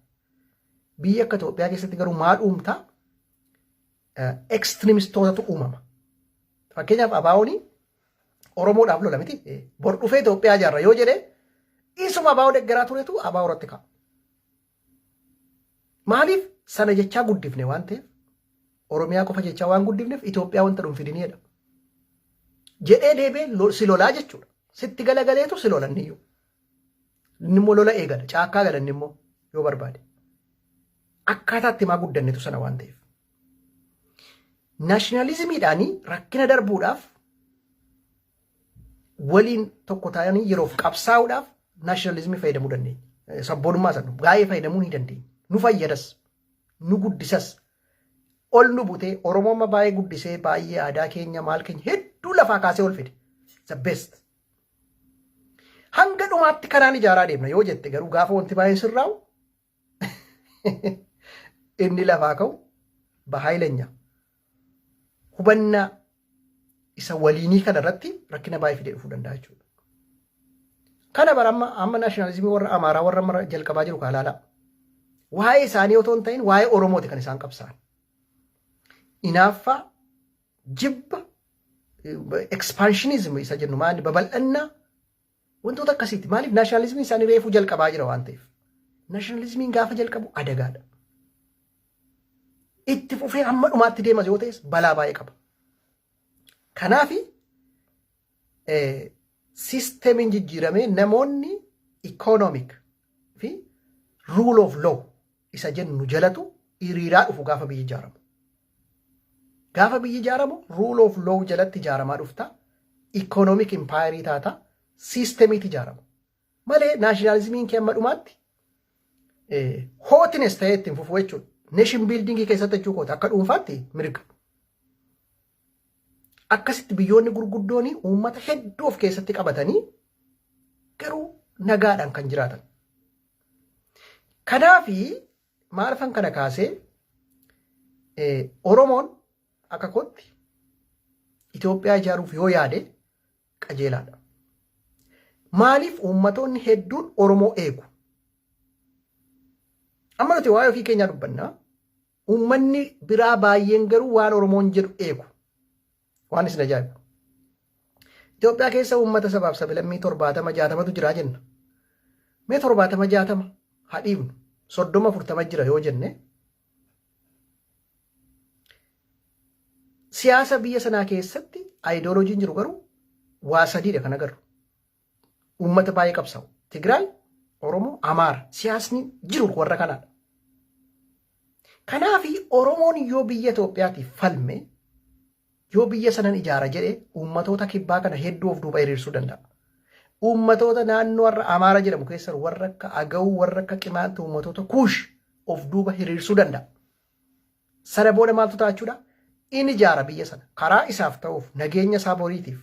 biyya akka Itoophiyaa keessatti garuu maal uumtaa ekstreemistootatu uumama. Fakkeenyaaf ABO'n Oromoodhaaf lola miti. Bor dhufee Itoophiyaa ijaarra yoo jedhee isuma ABO deeggaraa turetu ABO irratti ka'a. Maaliif sana jechaa guddifne waan ta'eef Oromiyaa qofa jechaa waan guddifneef Itoophiyaa wanta dhuunfidiniidha. Jedhee deebee si lolaa jechuudha. Sitti galagaleetu si lolanniyyuu. Inni immoo lola eegala. Caakkaa galanni immoo yoo barbaade. Akkaataatti maa guddannetu sana waan ta'eef. Naashinaalizimiidhaanii rakkina darbuudhaaf waliin tokko ta'anii yeroof qabsaa'uudhaaf naashinaalizimii fayyadamuu dandeenya. Sabboonummaa sana gaa'ee fayyadamuu ni dandeenya. Nu fayyadas, nu guddisas. Ol nu butee Oromoo baay'ee guddisee baay'ee aadaa keenya maal keenya hedduu lafaa kaasee ol fide. The best. Hanga dhumaatti kanaan ijaaraa deemna yoo jette garuu gaafa wanti baay'ee sirraa'u inni lafaa ka'u bahaayilenya. Hubannaa isa waliinii kana irratti rakkina baay'ee fidee dhufuu danda'a jechuudha. Kana bara amma naashinaalizimii warra Amaaraa warra jalqabaa jiru kaalaalaa. Waa'ee isaanii otoo hin ta'in waa'ee Oromooti kan isaan qabsa'an. Inaaffaa jibba expansionism isa jennu maali babal'annaa wantoota akkasiiti. Maaliif naashinaalizimiin isaanii reefuu jalqabaa jira waan ta'eef. Naashinaalizimiin gaafa jalqabu adagaadha. Itti fufee hamma dhumaatti deemas yoo ta'es balaa baay'ee qaba. Kanaafi siistemiin jijjiiramee namoonni economic fi rule of law isa jennu jalatu hiriiraa dhufu gaafa biyyi ijaaramu. Gaafa biyyi ijaaramu rule of law jalatti ijaaramaa dhufta. Economic empire taata. Siistemiitti ijaaramu. Malee naashinaalizimiin kee amma dhumaatti hootines ta'ee ittiin fufu jechuudha. Nation building keessatti jechuudha akka dhuunfaatti mirga. Akkasitti biyyoonni gurguddoon uummata hedduu of keessatti qabatanii garuu nagaadhaan kan jiraatan. Kanaafi maalfan kana kaasee Oromoon akka kootti Itoophiyaa ijaaruuf yoo yaade qajeelaadha. Maaliif uummatoonni hedduun Oromoo eegu? Amma nuti waa'ee ofii keenyaa dubbannaa. Uummanni biraa baay'een garuu waan Oromoon jedhu eegu. Waan isin ajaa'ibu. Itoophiyaa keessa uummata sabaaf sablammii 70-60tu jira jenna. Mee 70-60 haa dhiibnu 30-40 jira yoo jenne siyaasa biyya sanaa keessatti aayidooloojiin jiru garuu waa sadiidha kan agarru. Uummata baay'ee qabsaa'u. Tigraay, Oromoo, Amaara siyaasni jiru warra kanaadha. Kanaafi Oromoon yoo biyya Itoophiyaatiif falme yoo biyya sanan ijaara jedhee uummatoota kibbaa kana hedduu of duuba hiriirsuu danda'a. Uummatoota naannoo warra Amaara jedhamu keessa warra akka Agawuu, warra akka Qimaantii, uummatoota Kuush of duuba hiriirsuu danda'a. Sana booda maaltu ta'a jechuudha? Inni ijaara biyya sana karaa isaaf ta'uuf nageenya isaa boriitiif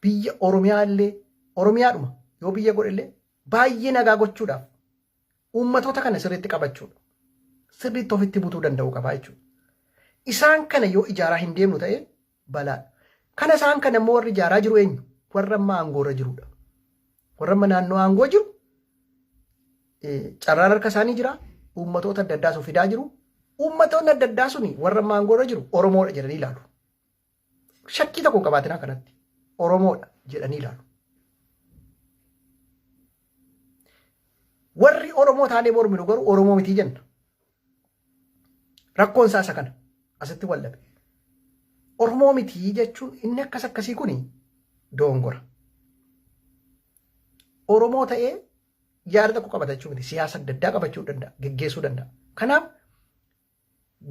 biyya Oromiyaa illee Oromiyaadhuma yoo biyya godhe illee baay'ee nagaa gochuudhaaf uummatoota kana sirriitti qabachuudha. Sirriitti ofitti butuu danda'u qabaa jechuudha. Isaan kana yoo ijaaraa hin deemnu ta'e balaadha. Kana isaan kana immoo warri ijaaraa jiru eenyu? Warra amma aangoorra jirudha. Warra amma naannoo aangoo jiru carraan harka isaanii jira. Uummatoota adda addaa fidaa jiru. Uummatoonni adda addaa suni warra amma aangoorra jiru Oromoodha jedhanii ilaalu. Shakkii tokko qabaatinaa kanatti Oromoodha jedhanii ilaalu. Warri Oromoo taanee morminu garuu Oromoo mitii jenna. Rakkoon isaa isa kana asitti wallabe. Oromoo mitii jechuun inni akkas akkasii kuni doongora. Oromoo ta'ee yaada tokko qabata jechuun miti siyaasa adda addaa qabachuu danda'a, geggeessuu danda'a. Kanaaf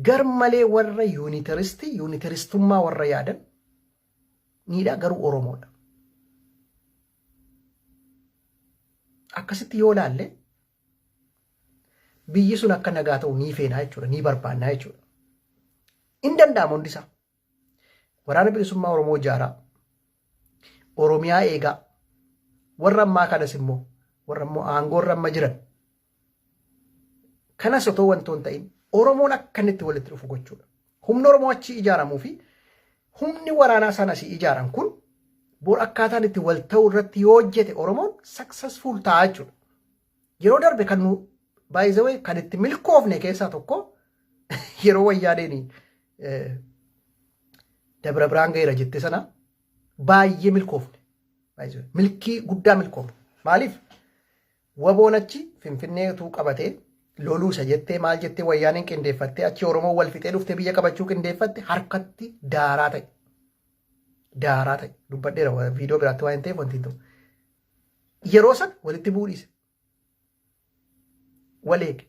gar malee warra yuunitaristummaa warra yaadan niidha garuu Oromoodha. Akkasitti yoo laalle biyyi sun akka nagaa ta'u ni feenaa jechuudha, ni barbaannaa jechuudha. In danda'ama hundi isaa. Waraana bilisummaa Oromoo ijaaraa, Oromiyaa eegaa, warra ammaa kanas immoo warra immoo aangoorra amma jiran kanas otoo wantoon ta'in Oromoon akkanitti walitti dhufu gochuudha. Humni Oromoo achi ijaaramuu fi humni waraanaa sana asii ijaaran kun bor akkaataan itti wal ta'u irratti yoo hojjete Oromoon successful ta'a jechuudha. Yeroo darbe kan nu baay'ee kan itti milkoofne keessaa tokko yeroo wayyaaneen Dabra Biraan Gaheera jette sana baay'ee milkoofne. Milkii guddaa milkoofne. Maaliif? Waboon achi Finfinneetu qabatee loluu isa jettee maal jettee wayyaaneen qindeeffattee achi Oromoo wal fixee dhuftee biyya qabachuu qindeeffatte harkatti daaraa ta'e. Daaraa ta'e. Dubbadheera viidiyoo biraatti waan ta'eef wanti ta'u. Yeroo san walitti buudhiise. Waleege.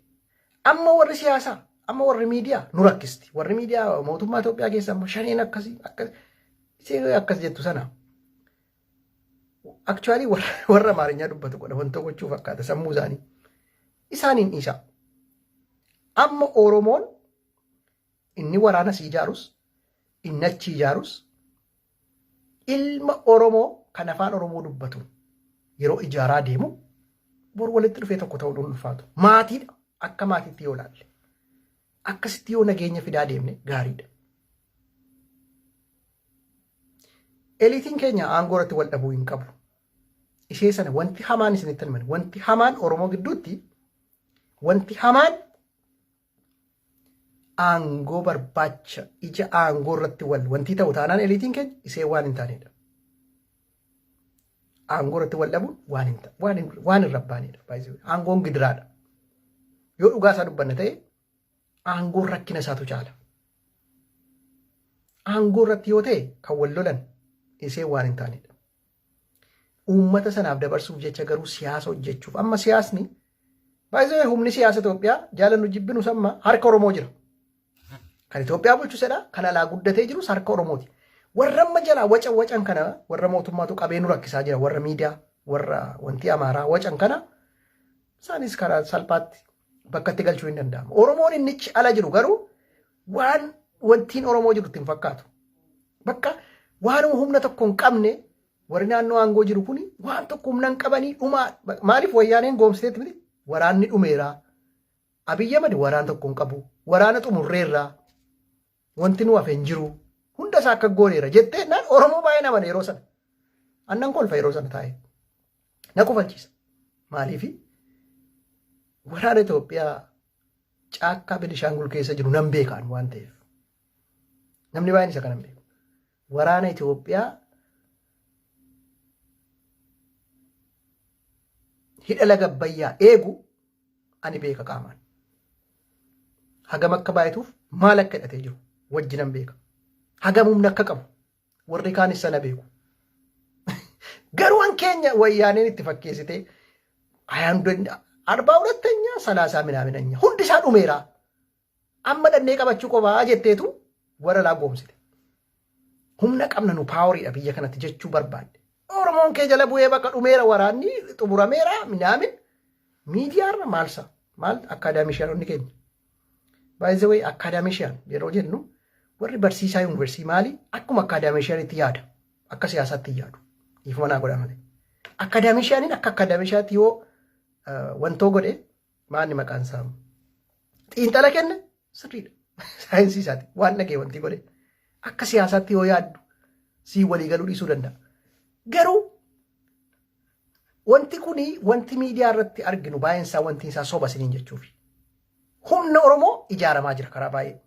Amma warri siyaasaa, amma warri miidiyaa nu rakkisti. Warri miidiyaa mootummaa Itoophiyaa keessa amma shaneen akkasii akkas jettu sana. Actually warra Amaarinyaa dubbatu godha wanta gochuu fakkaata sammuu isaanii. Isaaniin dhiisaa. Amma Oromoon inni waraana si ijaarus, inni achi ijaarus ilma Oromoo kan afaan Oromoo dubbatu yeroo ijaaraa deemu bor walitti dhufee tokko ta'uu dhuunfaatu. Maatiidha akka maatiitti yoo laalle. Akkasitti yoo nageenya fidaa deemne gaariidha. Eliitiin keenya aangoo irratti wal dhabuu hin qabu. Ishee sana wanti hamaan isinitti himan wanti hamaan Oromoo gidduutti wanti hamaan aangoo barbaacha ija aangoo irratti wanti ta'u taanaan eliitiin keenya ishee waan hin taanedha. Aangoo irratti wal dhabuun waan hin rabbaanedha. Aangoon gidiraadha. Yoo dhugaa isaa dubbanna ta'e aangoon rakkina isaatu caala. Aangoo irratti yoo ta'e kan wal lolan ishee waan hin taanedha. Uummata sanaaf dabarsuuf jecha garuu siyaasa hojjechuuf amma siyaasni baay'ee humni siyaasa Itoophiyaa jaalannu jibbinu samma harka Oromoo jira. Kan Itoophiyaa bulchuusedha kan alaa guddatee jirus harka Oromooti. Warra amma jalaa wacan kana warra mootummaatu qabeenu rakkisaa jira warra miidiyaa warra wanti Amaaraa wacan kana isaanis karaa salphaatti bakka itti galchuu hin danda'amu. Oromoon inni ala jiru garuu waan wantiin Oromoo jiru ittiin fakkaatu. Bakka waan humna tokko hin qabne warri naannoo aangoo jiru kuni waan tokko humna hin qabanii dhumaa maaliif wayyaaneen goomsiteetti miti waraanni dhumeera. Abiyyi Ahmed waraan tokko hin qabu. Waraana xumurreerraa wanti nu hafe hin jiru. Hunda isaa akka gooneera jettee naan Oromoo baay'ee naman yeroo sana. Annan kolfa yeroo sana taa'e. Na kufalchiisa. Maaliifi waraana Itoophiyaa caakkaa Benishaangul keessa jiru nan beekaan waan ta'eef. Namni baay'een isa kanan beeku. Waraana Itoophiyaa hidha laga Abbayyaa eegu ani beeka qaamaan. Hagam akka baay'atuuf maal akka hidhatee jiru wajjinan beeka. Hagam humna akka qabu warri kaanis sana beeku. Garuu an keenya wayyaaneen itti fakkeessitee 42ኛ 30 ምናምንኛ hundi isaa dhumeera. Amma dhannee qabachuu qobaa jetteetu warra laagoomsite. Humna qabna nu paaworiidha biyya kanatti jechuu barbaadde. Oromoon kee jala bu'ee bakka dhumeera waraanni xumurameera minaamin miidiyaarra maalsa maal akaadaamishiyaanonni keenya. By the way akaadaamishiyan yeroo jennu warri barsiisaa yuunivarsiitii maali akkuma akaadaamishiyaanitti yaada akka siyaasaatti yaadu. Ifmanaa godha malee. Akaadaamishiyaaniin akka akaadaamishiyaatti yoo wantoo godhe maanni maqaan isaa xiinxala kenne sirriidha. Saayinsii isaati waan dhagee wanti godhe akka siyaasaatti yoo yaaddu sii walii galuu dhiisuu danda'a. Garuu wanti kuni wanti miidiyaa irratti arginu baay'een isaa wanti isaa soba isiniin jechuufi. Humna Oromoo ijaaramaa jira karaa baay'ee.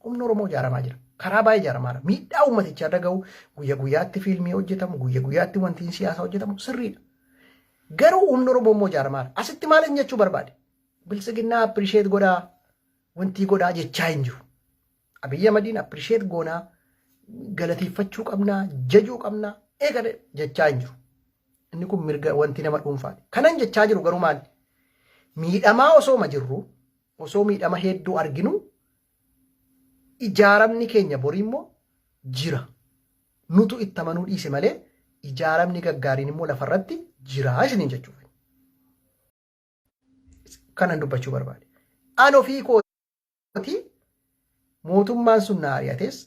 Humna Oromoo ijaaramaa jira. Karaa baay'ee ijaaramaa. Miidhaa uummatichaa irra gahu guyya guyyaatti fiilmii hojjetamu, guyya guyyaatti wantiin siyaasaa hojjetamu sirriidha. Garuu humna Oromoo immoo ijaaramaa. Asitti maal jechuu barbaade? Bilisiginnaa appirisheet godhaa wantii godhaa jechaa hin jiru. Abiyyi Ahmediin appirisheet goonaa galateeffachuu qabnaa, jajuu qabnaa eegale jechaa hin jiru. Inni kun mirga wanti nama dhuunfaati. Kanan jechaa jiru garuu maali? Miidhamaa osoo ma jirru osoo miidhama hedduu arginu ijaaramni keenya borii immoo jira. Nutu itti amanuu dhiise malee ijaaramni gaggaariin immoo lafarratti jira isiniin jechuudha. Kanan dubbachuu barbaade. An ofii kooti mootummaan sun na ari'ates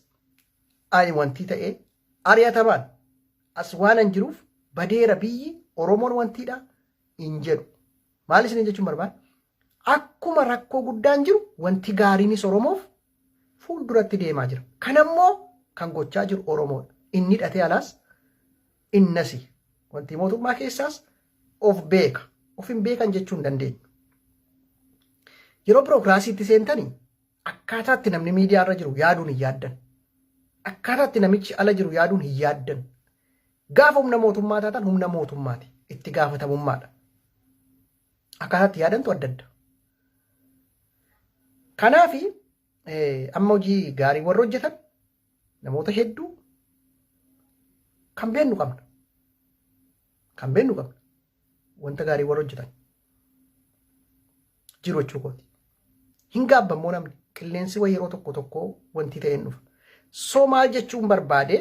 ani wanti ta'ee ari'atamaan as waan an jiruuf badeera biyyi Oromoon wantiidha hin jedhu. Maal isiniin jechuun barbaade? Akkuma rakkoo guddaan jiru wanti gaariinis Oromoof fuulduratti deemaa jira. Kanammoo kan gochaa jiru Oromoodha. Inni hidhatee alaas innasi wanti mootummaa keessaas of beeka. Of hin beekan jechuu hin dandeenyu. Yeroo birookiraasiitti seentanii akkaataatti namni miidiyaa irra jiru yaaduun hin yaaddan. Akkaataatti namichi ala jiru yaaduun hin yaaddan. Gaafa humna mootummaa taatan humna mootummaati. Itti gaafatamummaadha. Akkaataatti yaadantu adda adda. Kanaafi amma hojii gaarii warra hojjetan namoota hedduu kan beennu qabna. Kan beennu qabna. Wanta gaarii warra hojjetan jiru jechuudha. Hin gaabbamoo namni qilleensi wayii yeroo tokko tokko wanti ta'een dhufa. So maal jechuun barbaade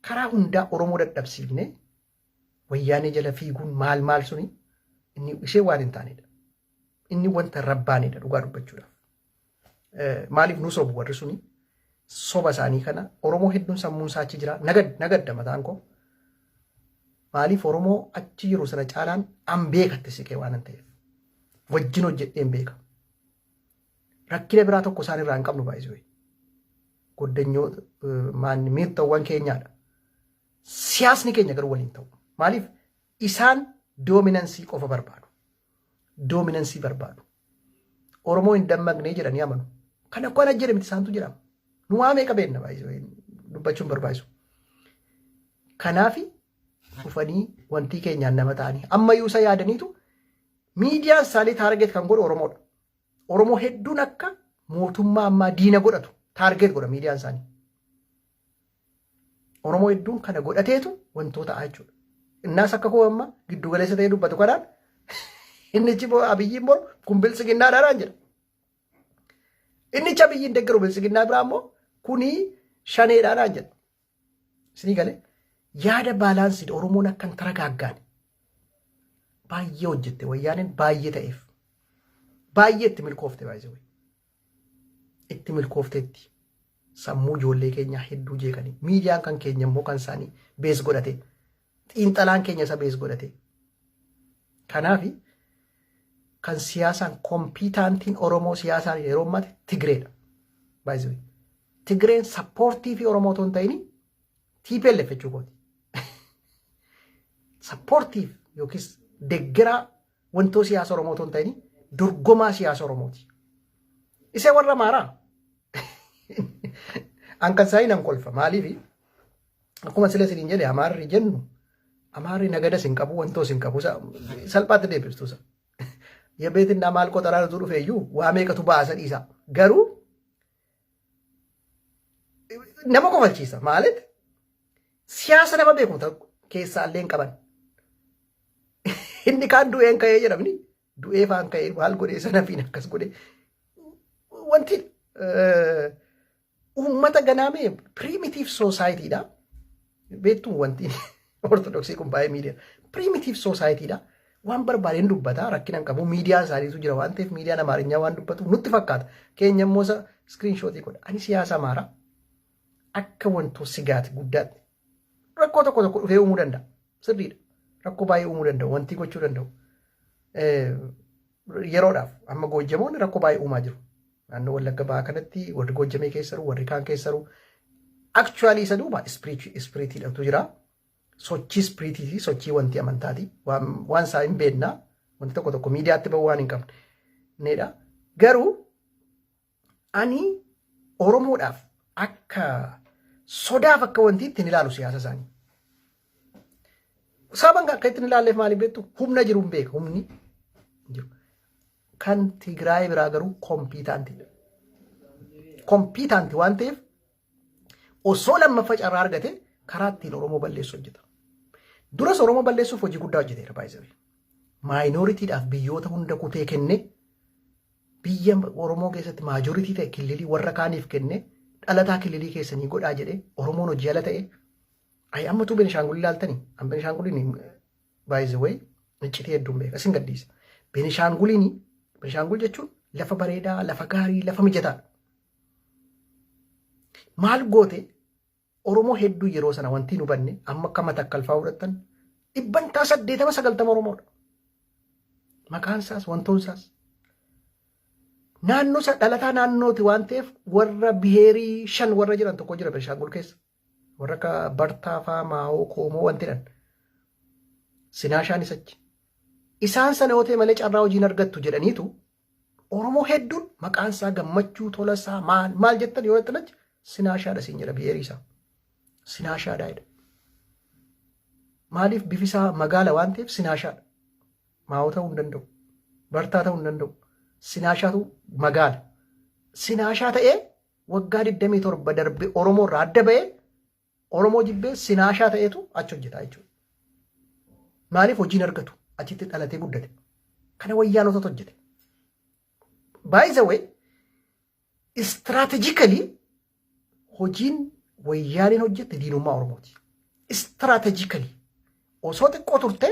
karaa hundaa Oromoo dadhabsiifne wayyaanee jala fiiguun maal suni inni ishee waan hin taanedha. Inni wanta rabbaanedha dhugaa dubbachuudhaaf. Maaliif nu sobu warri suni soba isaanii kana Oromoo hedduun sammuun isaa achi jira nagadda mataan koo. Maaliif Oromoo achi jiru sana caalaan an beekatti siqee waan ta'eef wajjin hojjedheen beeka. Rakkina biraa tokko isaan irraa hin qabnu baay'isuu. Goddanyoo maanni miirtawwan keenyaadha. Siyaasni keenya garuu waliin ta'u. Maaliif isaan doominansii qofa barbaadu. Doominansii barbaadu. Oromoo hin dammaqnee jedhanii amanu. Kan akka ana jedhamti isaantu jedhama. Nu waamee qabeenna baay'isuu dubbachuun barbaachisu. Kanaafi dhufanii wantii keenyaan nama ta'anii ammayyuu isa yaadaniitu miidiyaan isaanii taargeet kan godhu Oromoodha. Oromoo hedduun akka mootummaa ammaa diina godhatu taargeet godha miidiyaan isaanii. Oromoo hedduun kana godhateetu wantoota ta'aa jechuudha. Innaas akka koo amma giddu galeessa ta'ee dubbatu kanaan innichi abiyyiin boru kun bilisiginnaadhaan jedha. Innichi abiyyiin deeggaru bilisiginnaa biraa immoo kunii shaneedhaan jedha. Isinii galee yaada baalaansii Oromoon akkan taragaaggaane baay'ee hojjette wayyaaneen baay'ee ta'eef baay'ee itti milkoofte baay'ee itti milkoofteetti sammuu ijoollee keenyaa hedduu jeeqanii miidiyaan kan keenya immoo kan isaanii bees godhate xiinxalaan keenya isa bees godhate kanaafi kan siyaasaan kompiitaantiin Oromoo siyaasaan yeroo ammate Tigreedha baay'ee Tigreen sappoortii fi Oromoo otoo hin ta'in TPLF jechuu kooti. Sappoortiif yookiis deeggaraa wantoo siyaasa Oromoo otoo hin ta'in dorgomaa siyaasa Oromooti. Isee warra Amaaraa. Ankan saayii nan kolfa maaliifi akkuma silee siniin jedhe Amaarri jennu Amaarri nagada sin qabu wantoos hin qabu salphaatti deebistuusa. Yabeetiin maal qoxaraa tu dhufeeyyuu waa meeqatu baasa dhiisa garuu nama kofalchiisa maaliif siyaasa nama beekumta keessaallee hin qaban. Inni kaan du'een ka'ee jedhamni du'ee faan ka'ee maal godhee sana fiin akkas godhee wanti uummata ganaamee primitive society dha. Beektuun wanti ortodoksii kun baay'ee miidiyaa primitive society dha. Waan barbaadeen dubbata rakkina hin qabu miidiyaan isaaniitu jira waan ta'eef miidiyaan Amaarinyaa waan dubbatu nutti fakkaata. Keenya immoo screenshot godha. Ani siyaasa Amaaraa akka wantoota sigaati guddaatti rakkoo tokko dhufee uumuu danda'a. Sirriidha. Rakkoo baay'ee uumuu danda'u wanti gochuu danda'u. Yeroodhaaf amma Goojjamoonni rakkoo baay'ee uumaa jiru. Naannoo Wallagga Bahaa kanatti warri Goojjamee keessaru warri kaan keessaru actually isa duuba ispiriitiidhatu jira. Sochii ispiriitiiti sochii wanti amantaati. Waan isaa hin beeknaa wanti tokko tokko miidiyaatti bahu waan hin qabnedha. Garuu ani Oromoodhaaf akka sodaaf akka wanti ittiin ilaalu siyaasa isaanii. Sababan akka ittiin ilaalleef maaliif beektu humna jiru hin beeka humni jiru. Kan Tigraay biraa garuu kompiitaantiidha. Kompiitaanti waan ta'eef osoo lammaffaa carraa argate karaa ittiin Oromoo balleessu hojjeta. Duras Oromoo balleessuuf hojii guddaa hojjeteera baay'isanii. Maayinoritiidhaaf biyyoota hunda kutee kenne biyya Oromoo keessatti maajoritii ta'e kililii warra kaaniif kenne dhalataa kililii keessanii godhaa jedhee Oromoon hojii ala ta'e. Ayi ammatu Benishaangul ilaaltanii an Benishaanguliin baay'isanii iccitee hedduun beeka isin gaddiisa. Benishaangul jechuun lafa bareedaa lafa gaarii lafa mijataa. Maal goote Oromoo hedduu yeroo sana wanti nu banne amma akka Matakkalfaa fudhattan 80-90 Oromoodha. Maqaan isaas wantoon isaas. Naannoo isa dhalataa naannooti waan ta'eef warra biheerii 5 warra jiran tokko jira Benishaangul keessa. Warra akka Bartaa fa'aa Maa'oo Koomoo wanti dhan. Sinaashaan isachi. Isaan sana yoo ta'e malee carraa hojiin argattu jedhaniitu Oromoo hedduun maqaan isaa Gammachuu Tolasaa maal jettan yoo jettan Sinaashaadha siin jedha biheerii isaa. Sinaashaadha jedha. Maaliif bifi isaa magaala waan ta'eef Sinaashaadha. Maa'oo ta'uu hin danda'u. Bartaa ta'uu hin danda'u. Sinaashaatu magaala. Sinaashaa ta'ee waggaa 27 darbe Oromoo irraa adda ba'ee Oromoo jibbee Sinaashaa ta'eetu achi hojjeta jechuudha. Maaliif hojiin argatu achitti dhalatee guddate. Kana wayyaanotatu hojjete. By the way, strategically hojiin wayyaaniin hojjette diinummaa Oromooti. Strategically osoo xiqqoo turte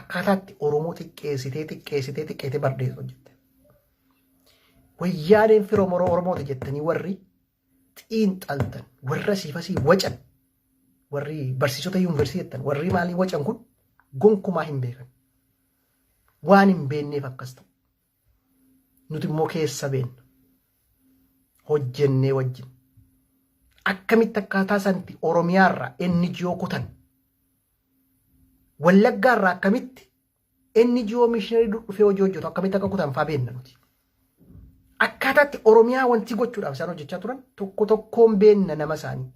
akkaataatti Oromoo xiqqeessitee bardeessu hojjette. Wayyaaniin firoomoroo Oromooti jettanii warri xiinxaltan warra siifasii wacan warri barsiisota yuunivarsiitii jettan warri maalii wacan kun gonkumaa hin beekan. Waan hin beekneef akkas ta'u. Nuti immoo keessa beenna. Hojjennee wajjin. Akkamitti akkaataa santi Oromiyaarraa NGO kutan. Wallaggaarraa akkamitti NGO missionarii dhufee hojii hojjetu akkamitti akka kutan fa'aa beenna nuti. Akkaataatti Oromiyaa wanti gochuudhaaf isaan hojjechaa turan tokko tokkoon beenna nama isaanii.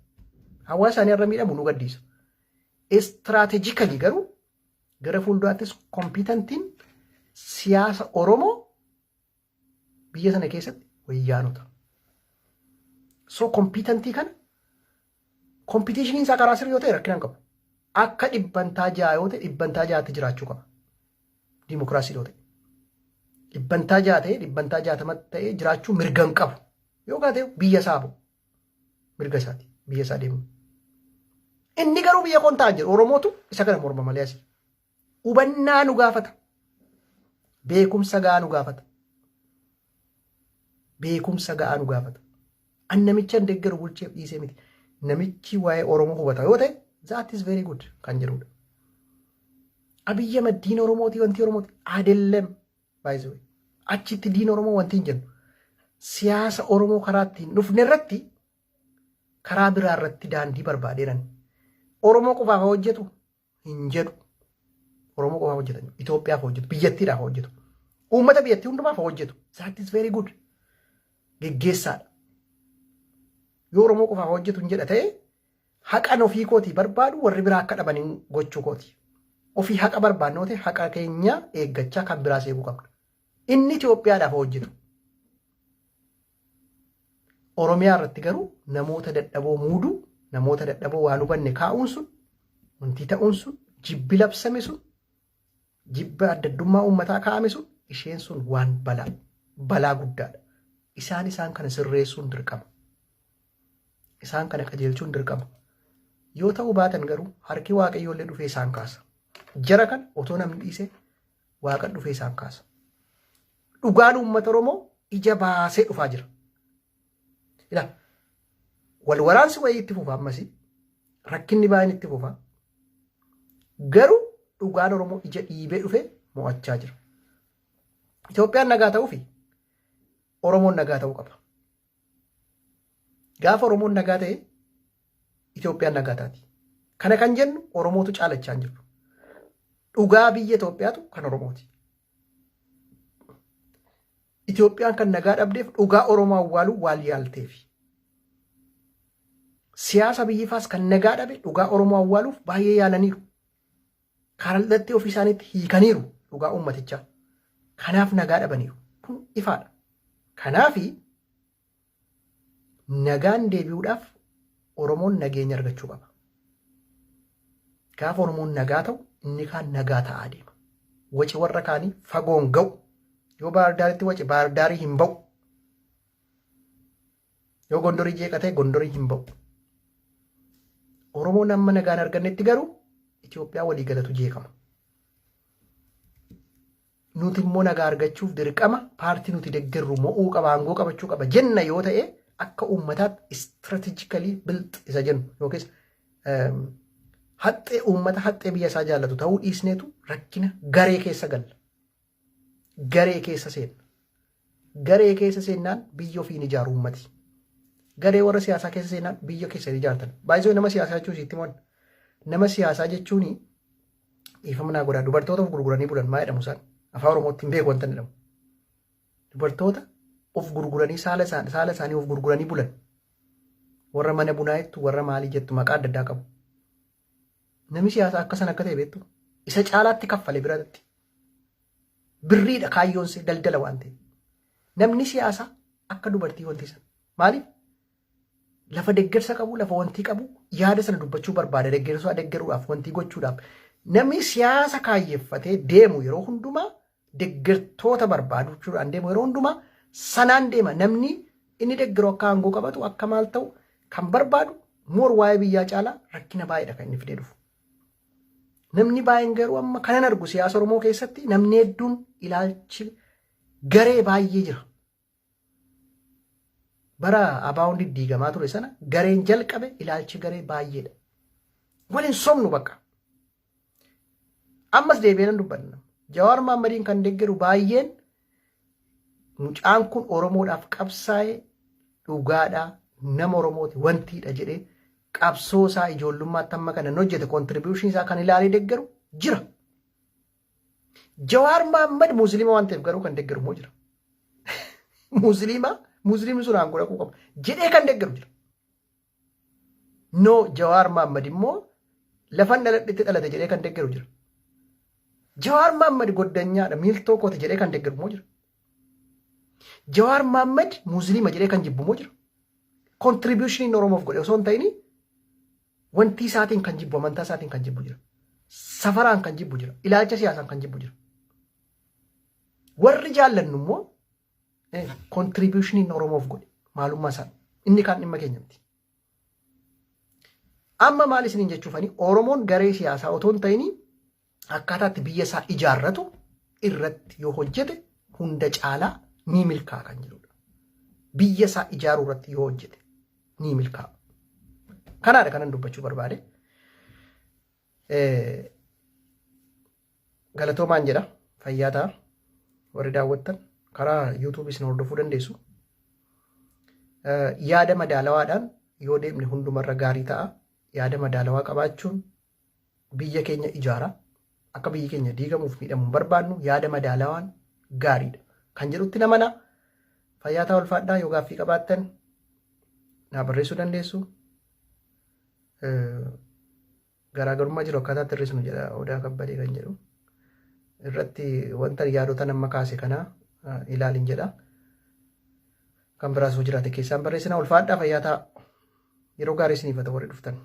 Hawaasa isaanii irra miidhamu nu gaddiisa. Strategically garuu gara fuulduraattis kompiitantiin siyaasa Oromoo biyya sana keessatti wayyaanota. So kompiitantii kana kompitiishiniin isaa karaa sirrii yoo ta'e rakkina hin qabu. Akka 100 yoo ta'e 100 jiraachuu qaba. Dimokiraasii yoo ta'e. 100 ta'e 160 ta'e jiraachuu mirga hin qabu. Yoo gaate biyya isaa bu mirga isaati biyya isaa deemu. Inni garuu biyya kontaa jiru Oromootu isa kana morma malee asii. Hubannaa nu gaafata. Beekumsa gahaa nu gaafata. Beekumsa gahaa nu gaafata. An namicha hin deeggaru bulcheef dhiisee miti. Namichi waa'ee Oromoo hubata yoo ta'e that is very good kan jedhudha. Abiyyi Ahmed diina Oromooti wanti Oromooti adeellem baay'isuu. Achitti diina Oromoo wanti hin jennu. Siyaasa Oromoo karaa ittiin dhufne irratti karaa biraa irratti daandii barbaadeeran. Oromoo qofaaf hojjetu hin jedhu. Oromoo qofaaf hojjetan Itoophiyaaf hojjetu biyyattiidhaaf hojjetu. Uummata biyyattii hundumaaf hojjetu. That is very good. geggeessaadha. Yoo Oromoo qofaaf hojjetu hin jedha ta'e haqan ofii kootii barbaadu warri biraa akka dhaban gochuu kooti. Ofii haqa barbaadnoo ta'e haqa keenya eeggachaa kan biraas eeguu qabna. Inni Itoophiyaadhaaf hojjetu. Oromiyaa irratti garuu namoota dadhaboo muuduu, namoota dadhaboo waan hubanne kaa'uun sun, wanti ta'uun sun, jibbi labsame sun, jibba adda addummaa uummataa kaa'ame sun, isheen sun waan balaa guddaadha. Isaan kana sirreessuun dirqama. Isaan kana qajeelchuun dirqama. Yoo ta'uu baatan garuu harki Waaqayyoollee dhufee isaan kaasa. Jara kan otoo namni dhiisee Waaqan dhufee isaan kaasa. Dhugaan uummata Oromoo ija baasee dhufaa jira. Wal waraansi wayii itti fufa ammasii rakkinni baay'een itti fufa. Garuu dhugaan Oromoo ija dhiibee dhufee mo'achaa jira. Itoophiyaan nagaa ta'uu fi Oromoon nagaa ta'uu qaba. Gaafa Oromoon nagaa ta'e Itoophiyaan nagaa taati. Kana kan jennu Oromootu caalachaa hin jiru. Dhugaa biyya Itoophiyaatu kan Oromooti. Itoophiyaan kan nagaa dhabdeef dhugaa Oromoo awwaaluu waal yaalteef. Siyaasa biyyifaas kan nagaa dhabe dhugaa Oromoo awwaaluuf baay'ee yaalaniiru. Kallattii ofii isaaniitti hiikaniiru dhugaa uummatichaa. Kanaaf nagaa dhabaniiru. Kun ifaadha. Kanaafi nagaan deebi'uudhaaf Oromoon nageenya argachuu qaba. Gaafa Oromoon nagaa ta'u inni kaan nagaa ta'aa deema. Waci warra kaanii fagoon ga'u. Yoo Baardaaritti waci Baardaarii hin ba'u. Yoo Gondorii jeeqa ta'e Gondorii hin ba'u. Oromoon amma nagaan argannetti garuu Itoophiyaa walii galatu jeeqama. Nuti immoo nagaa argachuuf dirqama paartii nuti deeggarru mo'uu qaba, aangoo qabachuu qaba jenna yoo ta'e akka uummataatti istiraatijikalii bilx isa jennu yookiis haxxee uummata haxxee biyya isaa jaallatu ta'uu dhiisneetu rakkina garee keessa galla. Garee keessa seenna. Garee keessa seennaan biyya ofiin ijaaru uummati. Garee warra siyaasaa keessa seenaan biyya keessa ijaartan. Baay'isoo nama siyaasaa jechuun sitti mo'an. Nama siyaasaa jechuun dhiifamnaa godhaa dubartoota of gurguranii bulan maa jedhamu isaan afaan Oromootti hin beeku wanta jedhamu. Dubartoota of gurguranii saala isaanii of gurguranii bulan. Warra mana bunaa jettu warra maalii jettu maqaa adda addaa qabu. Namni siyaasaa akkasan akka ta'e beektu isa caalaatti kaffale biratti. Birriidha kaayyoonse daldala waan ta'eef. Namni siyaasaa akka dubartii wanti sana. Maaliif? Lafa deeggarsa qabu, lafa wantii qabu, yaada sana dubbachuu barbaada. Deeggaruudhaaf wantii gochuudhaaf. Namni siyaasa kaayyeeffatee deemu yeroo hundumaa deeggartoota barbaaduudhaan deemu yeroo hundumaa sanaan deema. Namni inni deeggaru akka aangoo qabatu akka maal ta'u kan barbaadu moor waa'ee biyyaa caalaa rakkina baay'eedha kan inni fidee dhufu. Namni baay'een garuu amma kanan argu siyaasa Oromoo keessatti namni hedduun ilaalchi garee baay'ee jira. Bara abaa'uun diddiigamaa ture sana gareen jalqabe ilaalchi garee baay'eedha. Waliin somnu bakka. Ammas deebi'een dubbanna. Jawaar Mahaammadiin kan deeggaru baay'een mucaan kun Oromoodhaaf qabsaa'ee dhugaadhaa nama Oromooti wantiidha jedhee qabsoo isaa ijoollummaatti amma kana hojjete kontribuushinii isaa kan ilaalee deeggaru jira. Jawaar Mahaammad Musliima waan ta'eef garuu kan deeggaru moo jira. Musliimni sun aangoo dhaquu qaba jedhee kan deeggaru jira. No Jawaar Mahaammad immoo lafan dhaladhetti dhalate jedhee kan deeggaru jira. Jawaar Mahaammad goddanyaadha miiltoo kooti jedhee kan deeggaru moo jira. Jawaar Mahaammad Musliima jedhee kan jibbu moo jira. Kontribuushinii Oromoof godhe osoo hin ta'in wanti isaatiin kan jibbu amantaa isaatiin kan jibbu jira. Safaraan kan jibbu jira. Ilaalcha siyaasaan kan jibbu jira. Warri jaallannu immoo kontribuushinii Oromoof godhe maalummaa isaa inni kaan dhimma keenyatti. Amma maal isiniin jechuufani Oromoon garee siyaasaa otoo hin ta'in akkaataatti biyya isaa ijaarratu irratti yoo hojjete hunda caalaa ni milkaa'a kan jedhudha. Biyya isaa ijaaruu irratti yoo hojjete ni milkaa'a. Kanaadha kanan dubbachuu barbaade. Galatoomaan jedha fayyaa ta'a warri daawwattan karaa YouTube isin hordofuu dandeessu. Yaada madaalawaadhaan yoo deemne hundumarra gaarii ta'a. Yaada madaalawaa qabaachuun biyya keenya ijaara. Akka biyyi keenya diigamuuf miidhamuun barbaannu yaada madaalawaan gaariidha. Kan jedhutti namana Fayyaataa ulfaadhaa yoo gaaffii qabaattan naa barreessuu dandeessu. Garaagarummaa jiru akkaataa hir'isnu jedha Odaa Kabbadee kan jedhu. Irratti wanta yaadota nama kaase kana ilaalin jedha. Kan biraas hojii jiraate keessaan barreessinaa ulfaadhaa fayyaataa yeroo gaarii isiniif haa ta'u warri dhuftan.